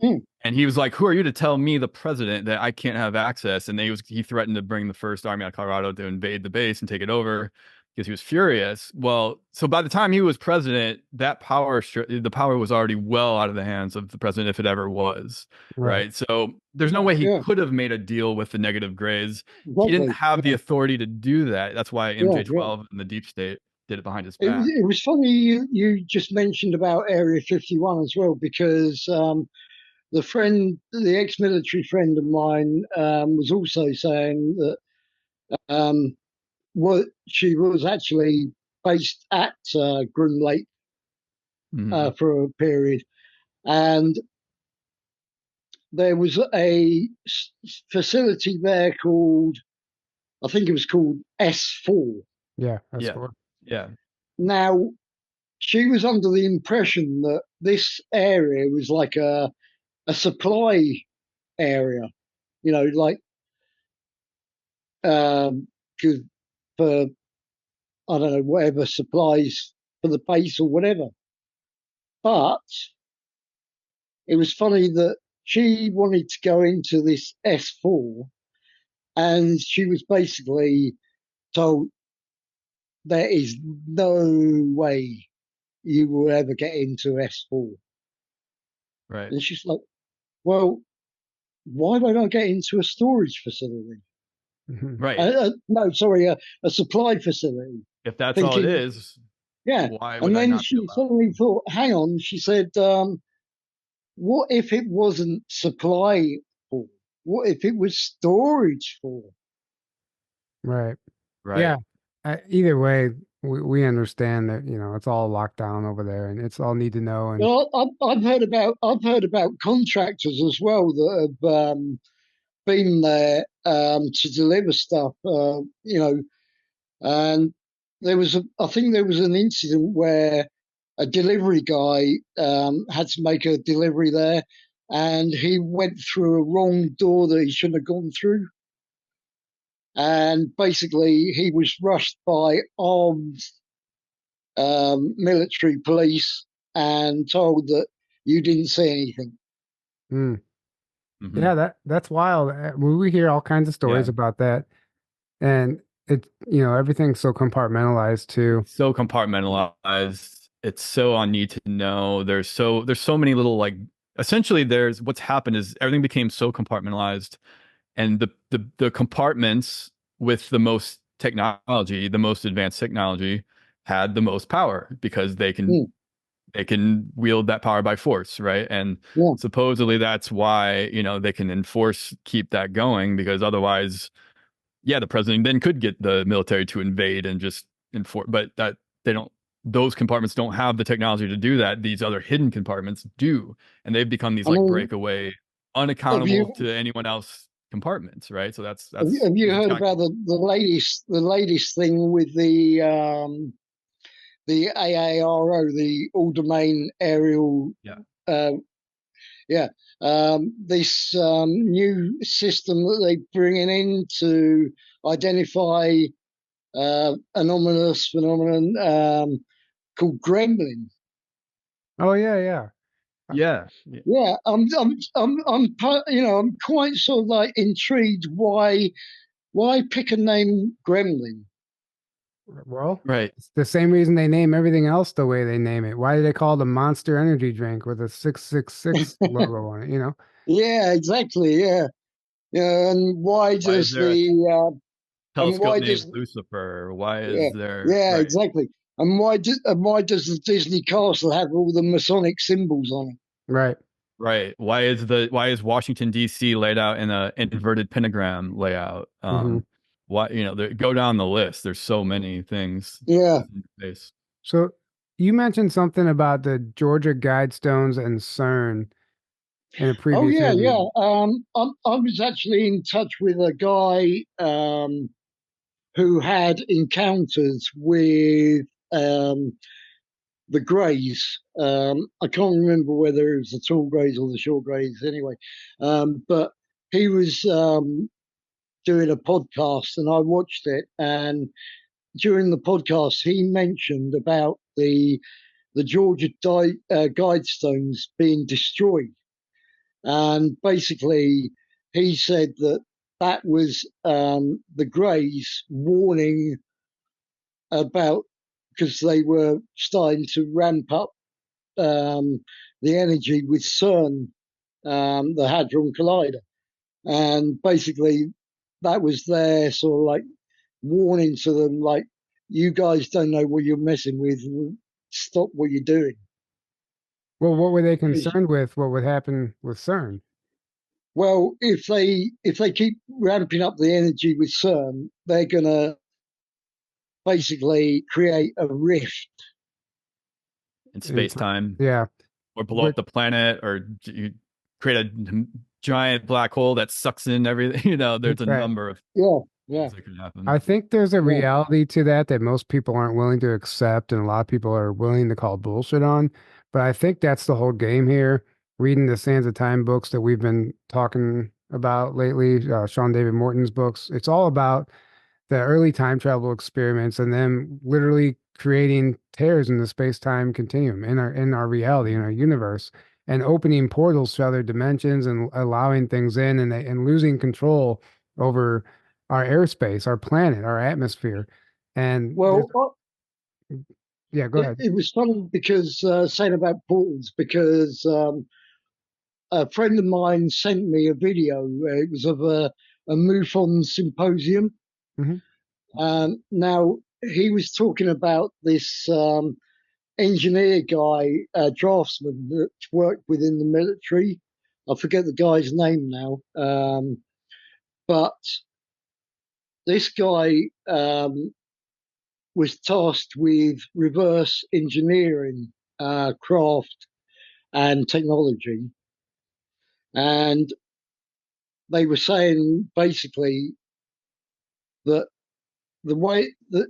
Hmm. and he was like, "Who are you to tell me, the president, that I can't have access?" And he threatened to bring the First Army out of Colorado to invade the base and take it over because he was furious. Well, so by the time he was president, the power was already well out of the hands of the president, if it ever was, Right. right? So there's no way he Yeah, could have made a deal with the negative grays. He didn't exactly. have the authority to do that. That's why Yeah, yeah. MJ12 and the deep state did it behind his It was, back. it was funny you just mentioned about Area 51 as well, because the ex-military friend of mine, was also saying that um, what she was actually based at Groom Lake Mhm. for a period, and there was a facility there called, I think it was called S4. Yeah, that's Yeah, cool. yeah. Now, she was under the impression that this area was like a supply area, like um, for I don't know whatever supplies for the base or whatever. But it was funny that she wanted to go into this S4, and she was basically told there is no way you will ever get into S4. Right. And she's like, well, why don't I get into a storage facility? Mhm. Right. No, sorry, a supply facility. If that's all it Thinking, is, yeah. why would And I then not be she allowed? suddenly thought, hang on, she said, what if it wasn't supply for? What if it was storage for? Right. Right. Yeah. Either way, we understand that, it's all locked down over there and it's all need to know. And Well, I've heard about contractors as well that have been there to deliver stuff. And I think there was an incident where a delivery guy had to make a delivery there, and he went through a wrong door that he shouldn't have gone through. And basically, he was rushed by armed military police and told that you didn't see anything. mm, Hmm. yeah, that's wild. We hear all kinds of stories Yeah. about that. And everything's so compartmentalized too. It's so compartmentalized. It's so on need to know. There's so many little like essentially there's what's happened is everything became so compartmentalized and the compartments with the most technology, the most advanced technology had the most power because Mm, they can wield that power by force, right? And yeah. supposedly that's why, they can keep that going because otherwise, yeah, the president then could get the military to invade and just enforce, but that they don't, those compartments don't have the technology to do that. These other hidden compartments do. And they've become these I like mean, breakaway, have unaccountable you to anyone else compartments, right? So have you, have you it's heard kind of about cool. the latest thing with the AARO, the All Domain Aerial? Yeah. Uh, yeah, this new system that they're bringing in to identify anomalous phenomenon called gremlin. Oh yeah, yeah. Yeah. Yeah. Yeah, I'm quite sort of like intrigued. Why pick a name gremlin? Well, Right. it's the same reason they name everything else the way they name it. Why do they call it a Monster Energy drink with a 666 logo on it? Yeah, exactly. Yeah, yeah. And why Why is does there a and telescope why named does Lucifer? Why yeah, is there yeah, right? exactly. And why does the Disney castle have all the Masonic symbols on Right. Right. Why is Washington D.C. laid out in a inverted pentagram layout? Hmm. Why go down the list. There's so many things it? Yeah. within space. So you mentioned something about the Georgia Guidestones and CERN in a Oh previous yeah, interview. yeah. I was actually in touch with a guy who had encounters with the Greys. I can't remember whether it was the tall Greys or the short Greys. Anyway, but he was doing a podcast, and I watched it. And during the podcast, he mentioned about the Georgia Guidestones being destroyed. And basically, he said that that was the Greys warning about, because they were starting to ramp up um, the energy with CERN, the Hadron Collider. And basically, that was their sort of like warning to them, like, you guys don't know what you're messing with. Stop what you're doing. Well, what were they Because, concerned with? What would happen with CERN? well, if they keep ramping up the energy with CERN, they're gonna basically create a rift. In In space time? time, Yeah. or blow up Which, the planet, or you create a giant black hole that sucks in everything. There's a right. number of Yeah, Yeah, things that could happen. I think there's a yeah. reality to that most people aren't willing to accept, and a lot of people are willing to call bullshit on. But I think that's the whole game here. Reading the Sands of Time books that we've been talking about lately, Sean David Morton's books, it's all about the early time travel experiments and them literally creating tears in the space-time continuum in our reality, in our universe, and opening portals to other dimensions and allowing things in and losing control over our airspace, our planet, our atmosphere. And there's Well, yeah, go it, ahead. it was funny because saying about portals, because a friend of mine sent me a video. It was of a MUFON symposium. Hmm. Now, he was talking about this engineer guy, draftsman that worked within the military. I forget the guy's name now. But this guy was tasked with reverse engineering craft and technology. And they were saying basically that the way that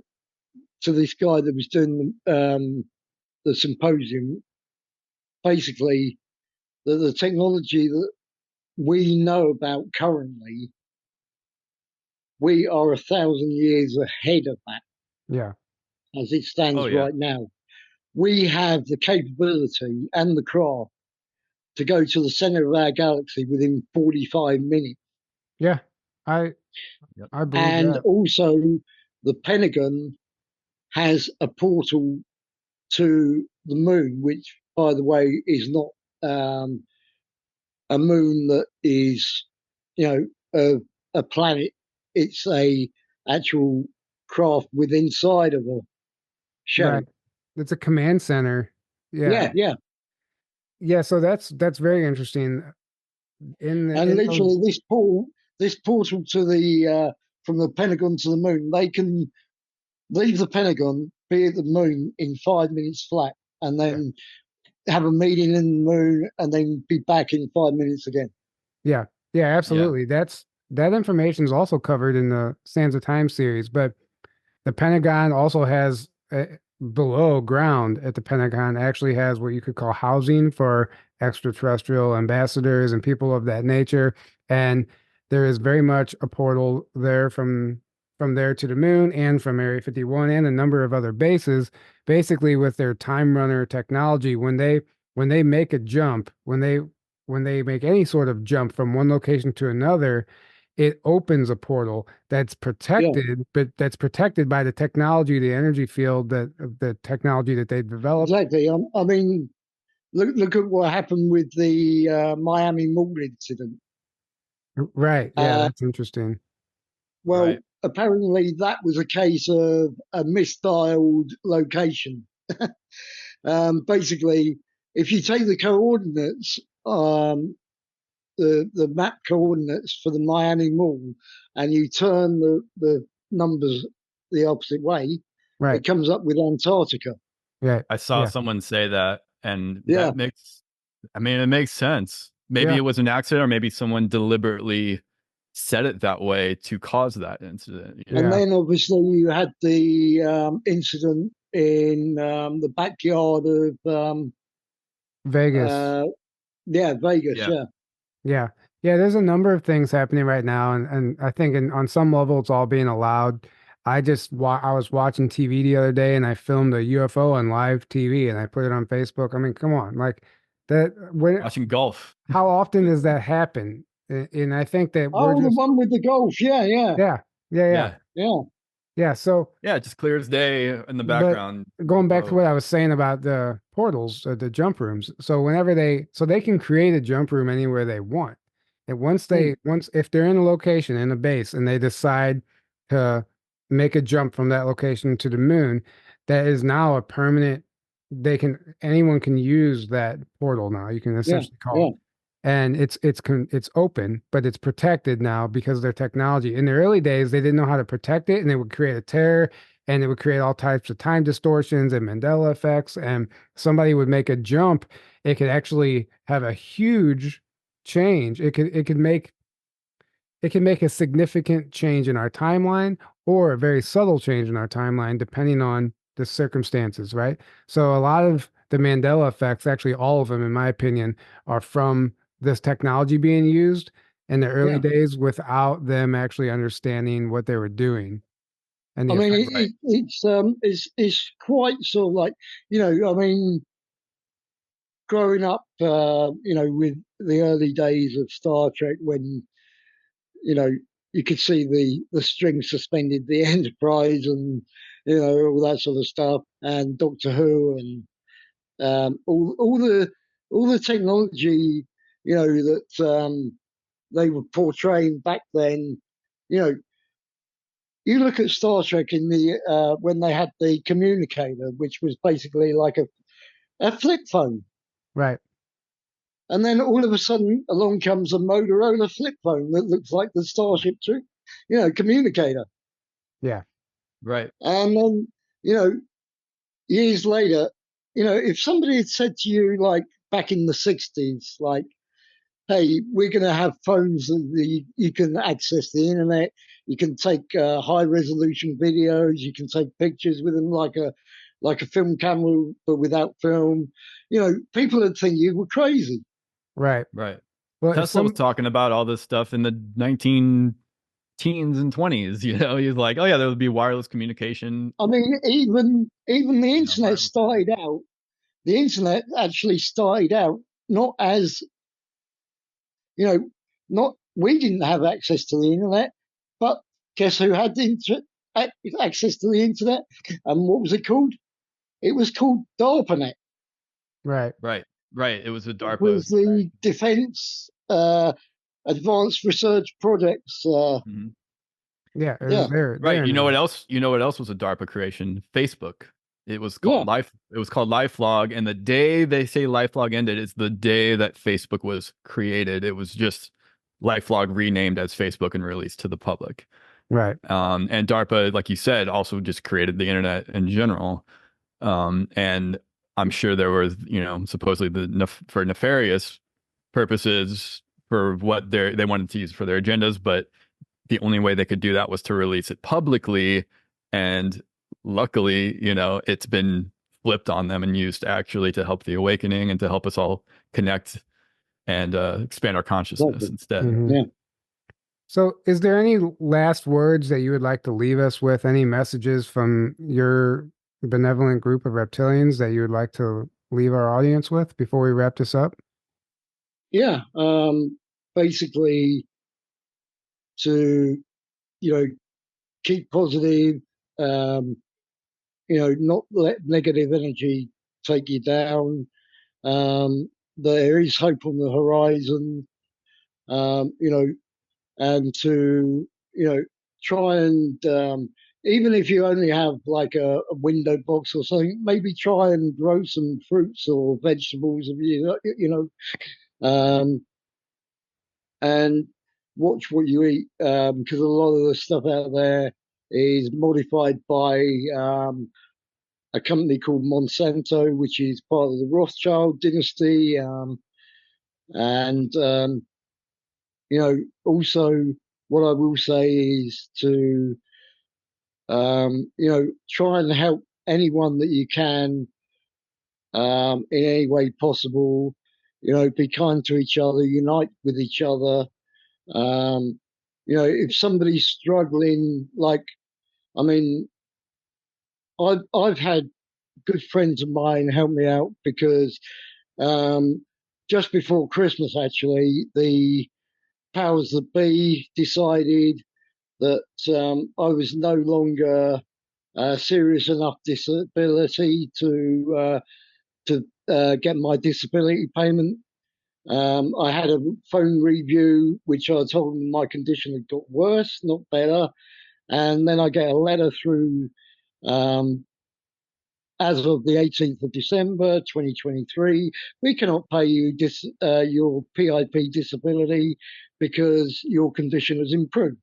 to this guy that was doing the symposium, basically that the technology that we know about currently, we are 1,000 years ahead of that Yeah, as it Oh stands yeah. right now. We have the capability and the craft to go to the center of our galaxy within 45 minutes. yeah, I Yep. I believe And that. also, the Pentagon has a portal to the moon, which, by the way, is not um, a moon that is, you know, a planet. It's a actual craft with inside of a shell. Right. It's a command center. Yeah. Yeah, yeah. Yeah, so that's very interesting. And In those literally, this portal to the from the Pentagon to the moon, they can leave the Pentagon, be at the moon in 5 minutes flat, and yeah. then have a meeting in the moon, and then be back in 5 minutes again. Yeah. Yeah, Yeah. absolutely. That information is also covered in the Sands of Time series, but the Pentagon also has below ground at the Pentagon actually has what you could call housing for extraterrestrial ambassadors and people of that nature. And there is very much a portal there from there to the moon and from Area 51 and a number of other bases, basically with their time runner technology. When they make a jump, when they make any sort of jump from one location to another, it opens a portal that's Yeah, protected, but that's protected by the technology, the energy field that the technology that they've developed. exactly. I mean, look at what happened with the Miami Mall incident. Right. Yeah, Uh, that's interesting. well, Right. apparently that was a case of a misdialed location. Basically, if you take the coordinates, the map coordinates for the Miami Mall, and you turn the numbers the opposite way, Right. it comes up with Antarctica. Yeah. I saw Yeah. someone say that, and Yeah, that makes, I mean, it makes sense. Maybe Yeah. it was an accident, or maybe someone deliberately said it that way to cause that incident. and Yeah. then obviously you had the incident in the backyard of Vegas. uh, yeah, Vegas. Yeah. Yeah, Yeah. Yeah, there's a number of things happening right now, and I think on some level it's all being allowed. I was watching TV the other day and I filmed a UFO on live TV and I put it on Facebook. I mean, come on, like that when Watching golf. how often does that happen? And I think that we're oh, the just one with the golf. Yeah, yeah, yeah, yeah, yeah, Yeah. yeah, yeah. So Yeah. Just clear as day in the but background. going back to Oh, what I was saying about the portals, the jump rooms. So so they can create a jump room anywhere they want. And mm, once if they're in a location in a base and they decide to make a jump from that location to the moon, that is now a permanent. Anyone can use that portal now. You can yeah, essentially call yeah, it, and it's open, but it's protected now because of their technology. In the early days, they didn't know how to protect it, and they would create a tear, and it would create all types of time distortions and Mandela effects. And somebody would make a jump, it could actually have a huge change. It could make it can make a significant change in our timeline or a very subtle change in our timeline, depending on the circumstances, right? So a lot of the Mandela effects, actually all of them, in my opinion, are from this technology being used in the early Yeah. days without them actually understanding what they were doing and I the mean, effects. Right. it's quite sort of like, I mean, growing up, with the early days of Star Trek when, you know, you could see the string suspended, the Enterprise, and all that sort of stuff, and Doctor Who, and all the technology, that they were portraying back then. You know, you look at Star Trek in the when they had the communicator, which was basically like a flip phone. Right. And then all of a sudden, along comes a Motorola flip phone that looks like the Starship communicator. Yeah. Right. And then, years later, if somebody had said to you, like back in the 60s, like, hey, we're going to have phones that you can access the internet, you can take high resolution videos, you can take pictures with them like a film camera, but without film, people would think you were crazy. Right. Right. Well, if Tesla was some, talking about all this stuff in the 19 teens and 20s. He's like, oh yeah, there would be wireless communication. I mean, even the internet Wireless. started out. The internet actually started out not as not we didn't have access to the internet, but guess who had access to the internet? And what was it called? It was called DARPANET. right. Right. Right. It was a It DARPA. was the Defense Advanced Research Projects. Mhm. Yeah. It was Yeah, Right. there You know now. what else? You know what else was a DARPA creation? Facebook. It was yeah. called Life. It was called LifeLog, and the day they say LifeLog ended is the day that Facebook was created. It was just LifeLog renamed as Facebook and released to the public. Right. And DARPA, like you said, also just created the internet in general. And I'm sure there was, supposedly for nefarious purposes for what they wanted to use for their agendas, but the only way they could do that was to release it publicly. And luckily, it's been flipped on them and used actually to help the awakening and to help us all connect and expand our consciousness Exactly. instead. Mhm. Yeah. So, is there any last words that you would like to leave us with? Any messages from your benevolent group of reptilians that you would like to leave our audience with before we wrap this up? Yeah. Basically, to keep positive. Um, not let negative energy take you down. There is hope on the horizon. You know, and to try and even if you only have like a window box or something, maybe try and grow some fruits or vegetables. Um, and watch what you eat because a lot of the stuff out there is modified by a company called Monsanto, which is part of the Rothschild dynasty. And also what I will say is to try and help anyone that you can in any way possible. Be kind to each other, unite with each other. Um, if somebody's struggling, like, I mean, I've had good friends of mine help me out because just before Christmas, actually, the powers that be decided that I was no longer serious enough disability to get my disability payment. I had a phone review, which I told them my condition had got worse, not better. And then I get a letter through um, as of the 18th of December 2023, we cannot pay you your PIP disability because your condition has improved.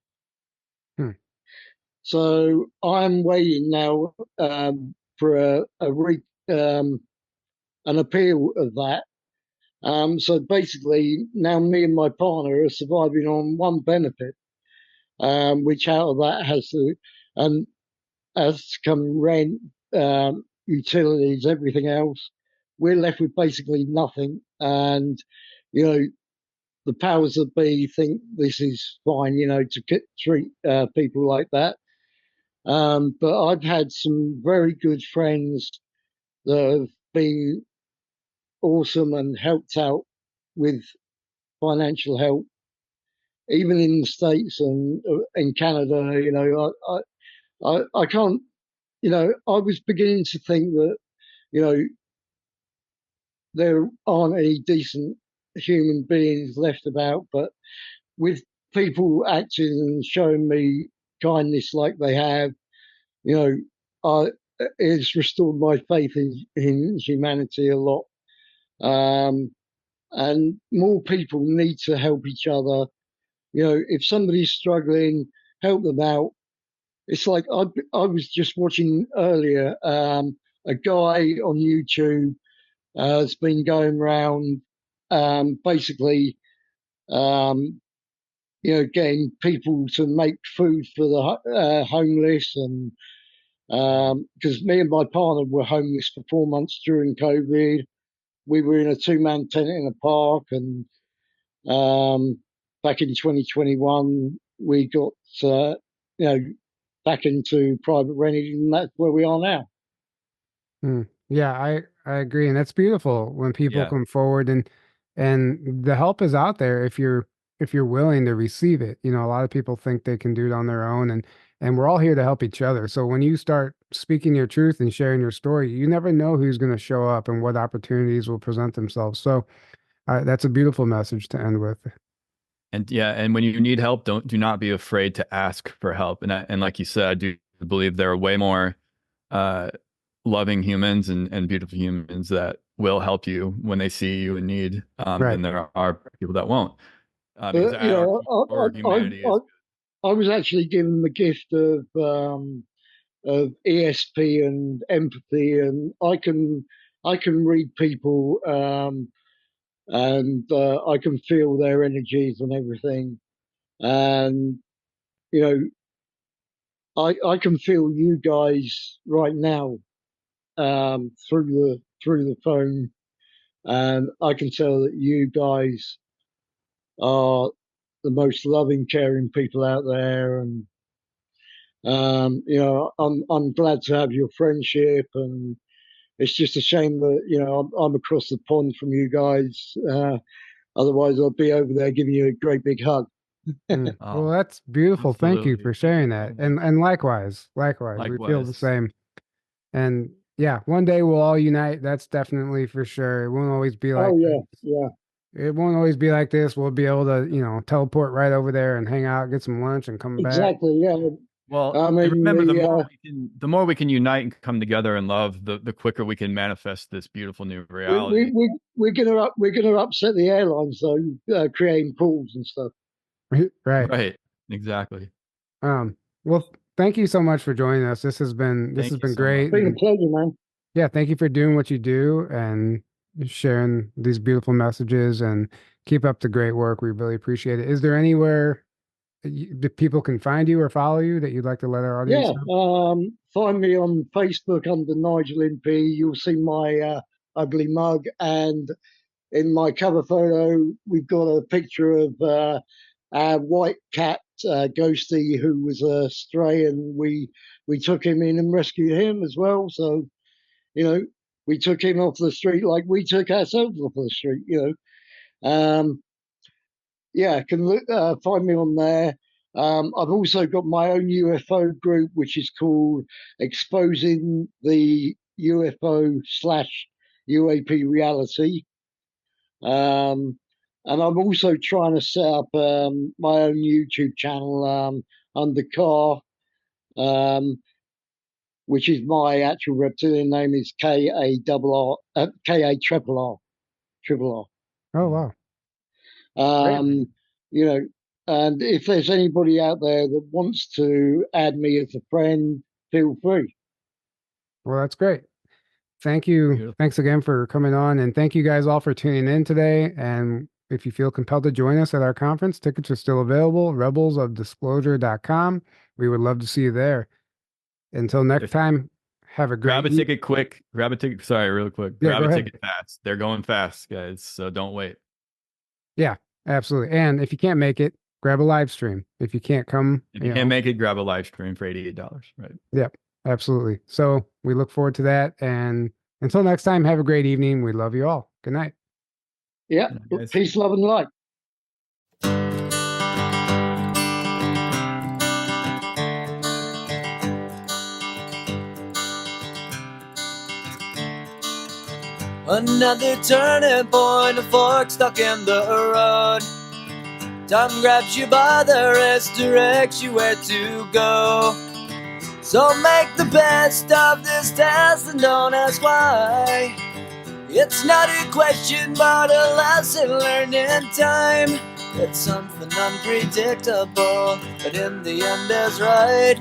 Hmm. So I'm waiting now for an appeal of that. So basically, now me and my partner are surviving on one benefit. which out of that has to and has to come rent, utilities, everything else. We're left with basically nothing, and you know the powers that be think this is fine, to treat people like that. But I've had some very good friends that have been awesome and helped out with financial help, even in the States and in Canada. I can't. I was beginning to think that you know there aren't any decent human beings left about, but with people acting and showing me kindness like they have, you know, it's restored my faith in humanity a lot. Um, and more people need to help each other. If somebody's struggling, help them out. It's like I was just watching earlier, a guy on YouTube has been going around, basically, um, getting people to make food for the homeless, and because me and my partner were homeless for 4 months during COVID. We were in a two-man tent in a park, and um, back in 2021, we got you know back into private renting, and that's where we are now. Yeah, I agree, and that's beautiful when people Yeah. come forward and the help is out there if you're willing to receive it. A lot of people think they can do it on their own, and we're all here to help each other. So when you start speaking your truth and sharing your story, you never know who's going to show up and what opportunities will present themselves. So that's a beautiful message to end with. And yeah, and when you need help, do not be afraid to ask for help. And like you said, I do believe there are way more uh, loving humans and beautiful humans that will help you when they see you in need, than Right. there are people that won't. Because But at our core, I, humanity is I was actually given the gift of ESP and empathy, and I can read people, and I can feel their energies and everything. And you know, I can feel you guys right now, through the phone, and I can tell that you guys are the most loving, caring people out there. And I'm glad to have your friendship, and it's just a shame that I'm across the pond from you guys. Otherwise, I'd be over there giving you a great big hug. Well, oh, that's beautiful. Thank you absolutely. for Thank sharing you that. so much. And likewise, we feel the Likewise. same. And yeah, one day we'll all unite. That's definitely for sure. It won't always be Oh like yeah, this. yeah, It won't always be like this. We'll be able to, teleport right over there and hang out, get some lunch and come back. exactly. Yeah, Well, I and mean remember, the the more we can unite and come together in love, the quicker we can manifest this beautiful new we we reality. we we're gonna upset the airlines though, creating pools and stuff. Right. Right. Exactly. Well, thank you so much for joining us. This has Thank you been so much. great. Been a And pleasure, man. yeah, thank you for doing what you do and sharing these beautiful messages and keep up the great work. We really appreciate it. Is there anywhere that people can find you or follow you that you'd like to let our audience Yeah, know? find me on Facebook under Nigel Impey. You'll see my ugly mug, and in my cover photo, we've got a picture of our white cat, Ghosty, who was a stray, and we took him in and rescued him as well. So you know, we took him off the street like we took ourselves off the street. Um, yeah, can find me on there. I've also got my own UFO group, which is called Exposing the UFO/UAP Reality. Um, and I'm also trying to set up my own YouTube channel, under Car, um, which is my actual reptilian name is K A Oh, wow. R. Great. You know, and if there's anybody out there that wants to add me as a friend, feel free. Well, that's great. Thank you. Beautiful. Thanks again for coming on. And thank you guys all for tuning in today. And if you feel compelled to join us at our conference, tickets are still available. Rebelsofdisclosure.com. We would love to see you there. Until next time, have a Grab great a ticket quick. Grab a ticket. Sorry, real quick. Yeah, Grab go a ahead. ticket fast. They're going fast, guys. So don't wait. Yeah, absolutely. And if you can't make it, grab a live stream. If you can't come, If you can't make it, grab a live stream for $88. Right. Yep, absolutely. So we look forward to that. And until next time, have a great evening. We love you all. Good night. Yeah. Guys. Peace, love, and light. Another turning point, a fork stuck in the road. Time grabs you by the wrist, directs you where to go. So make the best of this test and don't ask why. It's not a question but a lesson learned in time. It's something unpredictable, but in the end is right.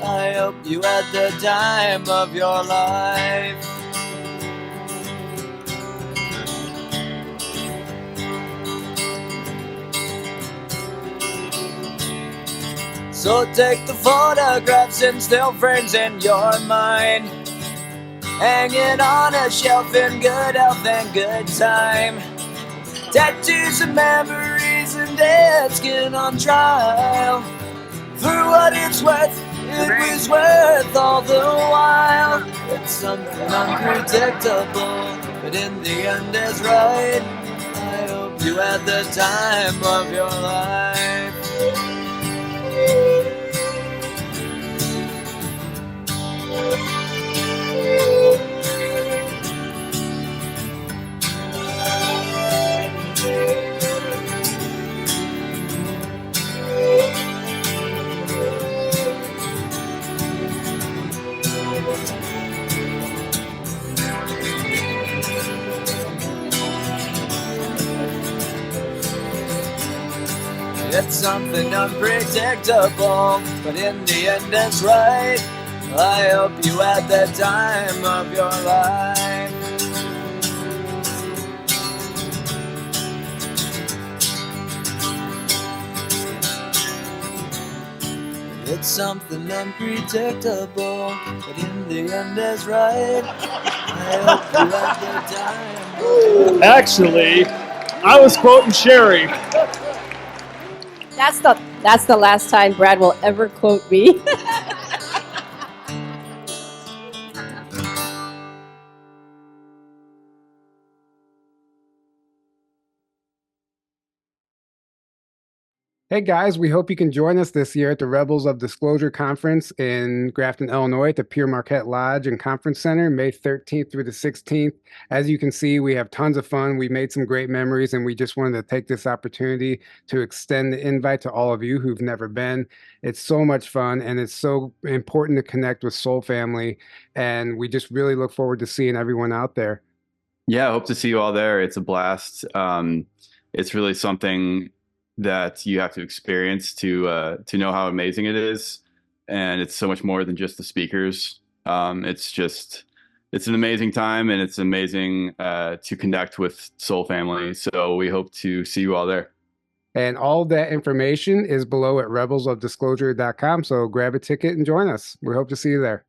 I hope you had the time of your life. So take the photographs and still frames in your mind, hanging on a shelf in good health and good time. Tattoos and memories and dead skin on trial. For what it's worth, it was worth all the while. It's something unpredictable, but in the end is right. I hope you had the time of your life. It's something unpredictable, but in the end it's right. I hope you had the time of your life. It's something unpredictable, but in the end is right. I hope you had the time. Actually, I was quoting Sherry. That's the last time Brad will ever quote me. Hey guys, we hope you can join us this year at the Rebels of Disclosure Conference in Grafton, Illinois at the Pure Marquette Lodge and Conference Center, May 13th through the 16th. As you can see, we have tons of fun. We made some great memories, and we just wanted to take this opportunity to extend the invite to all of you who've never been. It's so much fun, and it's so important to connect with Soul Family, and we just really look forward to seeing everyone out there. Yeah, I hope to see you all there. It's a blast. It's really something that you have to experience to know how amazing it is, and it's so much more than just the speakers. It's an amazing time, and it's amazing to connect with Soul Family. So we hope to see you all there. And all that information is below at rebelsofdisclosure.com. So grab a ticket and join us. We hope to see you there.